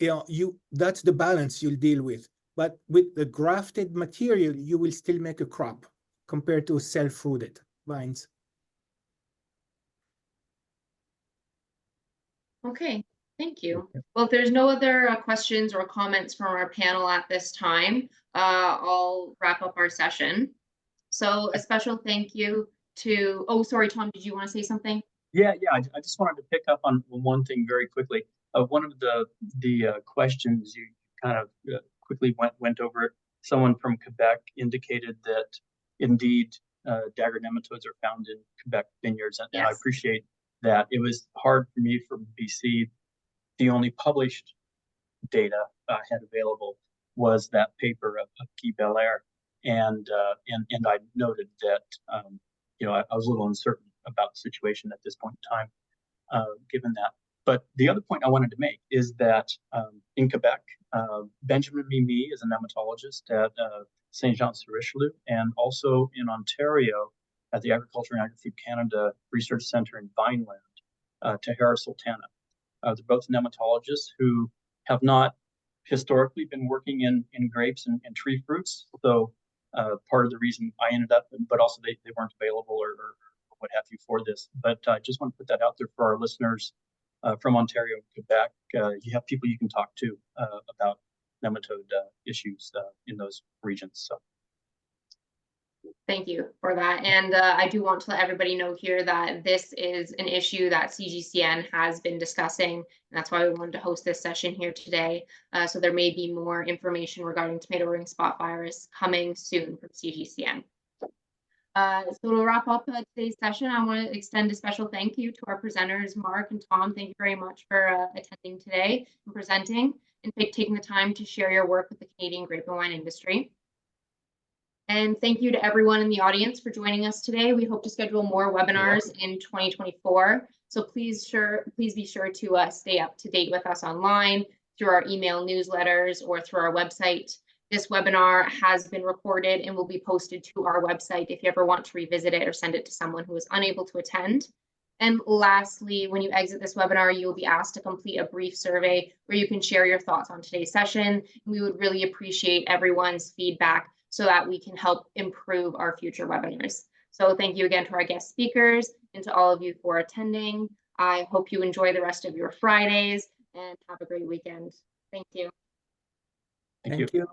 S2: that's the balance you'll deal with. But with the grafted material, you will still make a crop compared to self-rooted vines.
S1: Okay, thank you. Well, if there's no other questions or comments from our panel at this time, I'll wrap up our session. So a special thank you to, oh, sorry, Tom, did you want to say something?
S3: Yeah, I just wanted to pick up on one thing very quickly. One of the questions you kind of quickly went over. Someone from Quebec indicated that indeed dagger nematodes are found in Quebec vineyards, and
S1: Yes.
S3: I appreciate that. It was hard for me from BC. The only published data I had available was that paper of Guy Belair, and I noted that I was a little uncertain about the situation at this point in time, given that. But the other point I wanted to make is that in Quebec, Benjamin Mimi is a nematologist at Saint-Jean-sur-Richelieu, and also in Ontario at the Agriculture and Agri-Food Canada Research Centre in Vineland, Tahara Sultana. They're both nematologists who have not historically been working in grapes and tree fruits. So part of the reason I ended up, but also they weren't available or what have you for this. But I just want to put that out there for our listeners from Ontario and Quebec. You have people you can talk to about nematode issues in those regions. So.
S1: Thank you for that. And I do want to let everybody know here that this is an issue that CGCN has been discussing. And that's why we wanted to host this session here today. So there may be more information regarding tomato ring spot virus coming soon from CGCN. So to wrap up today's session, I want to extend a special thank you to our presenters, Marc and Tom. Thank you very much for attending today and presenting and taking the time to share your work with the Canadian grape and wine industry. And thank you to everyone in the audience for joining us today. We hope to schedule more webinars in 2024. So please be sure to stay up to date with us online through our email newsletters or through our website. This webinar has been recorded and will be posted to our website if you ever want to revisit it or send it to someone who is unable to attend. And lastly, when you exit this webinar, you will be asked to complete a brief survey where you can share your thoughts on today's session. We would really appreciate everyone's feedback so that we can help improve our future webinars. So thank you again to our guest speakers and to all of you for attending. I hope you enjoy the rest of your Fridays and have a great weekend. Thank you.
S3: Thank you.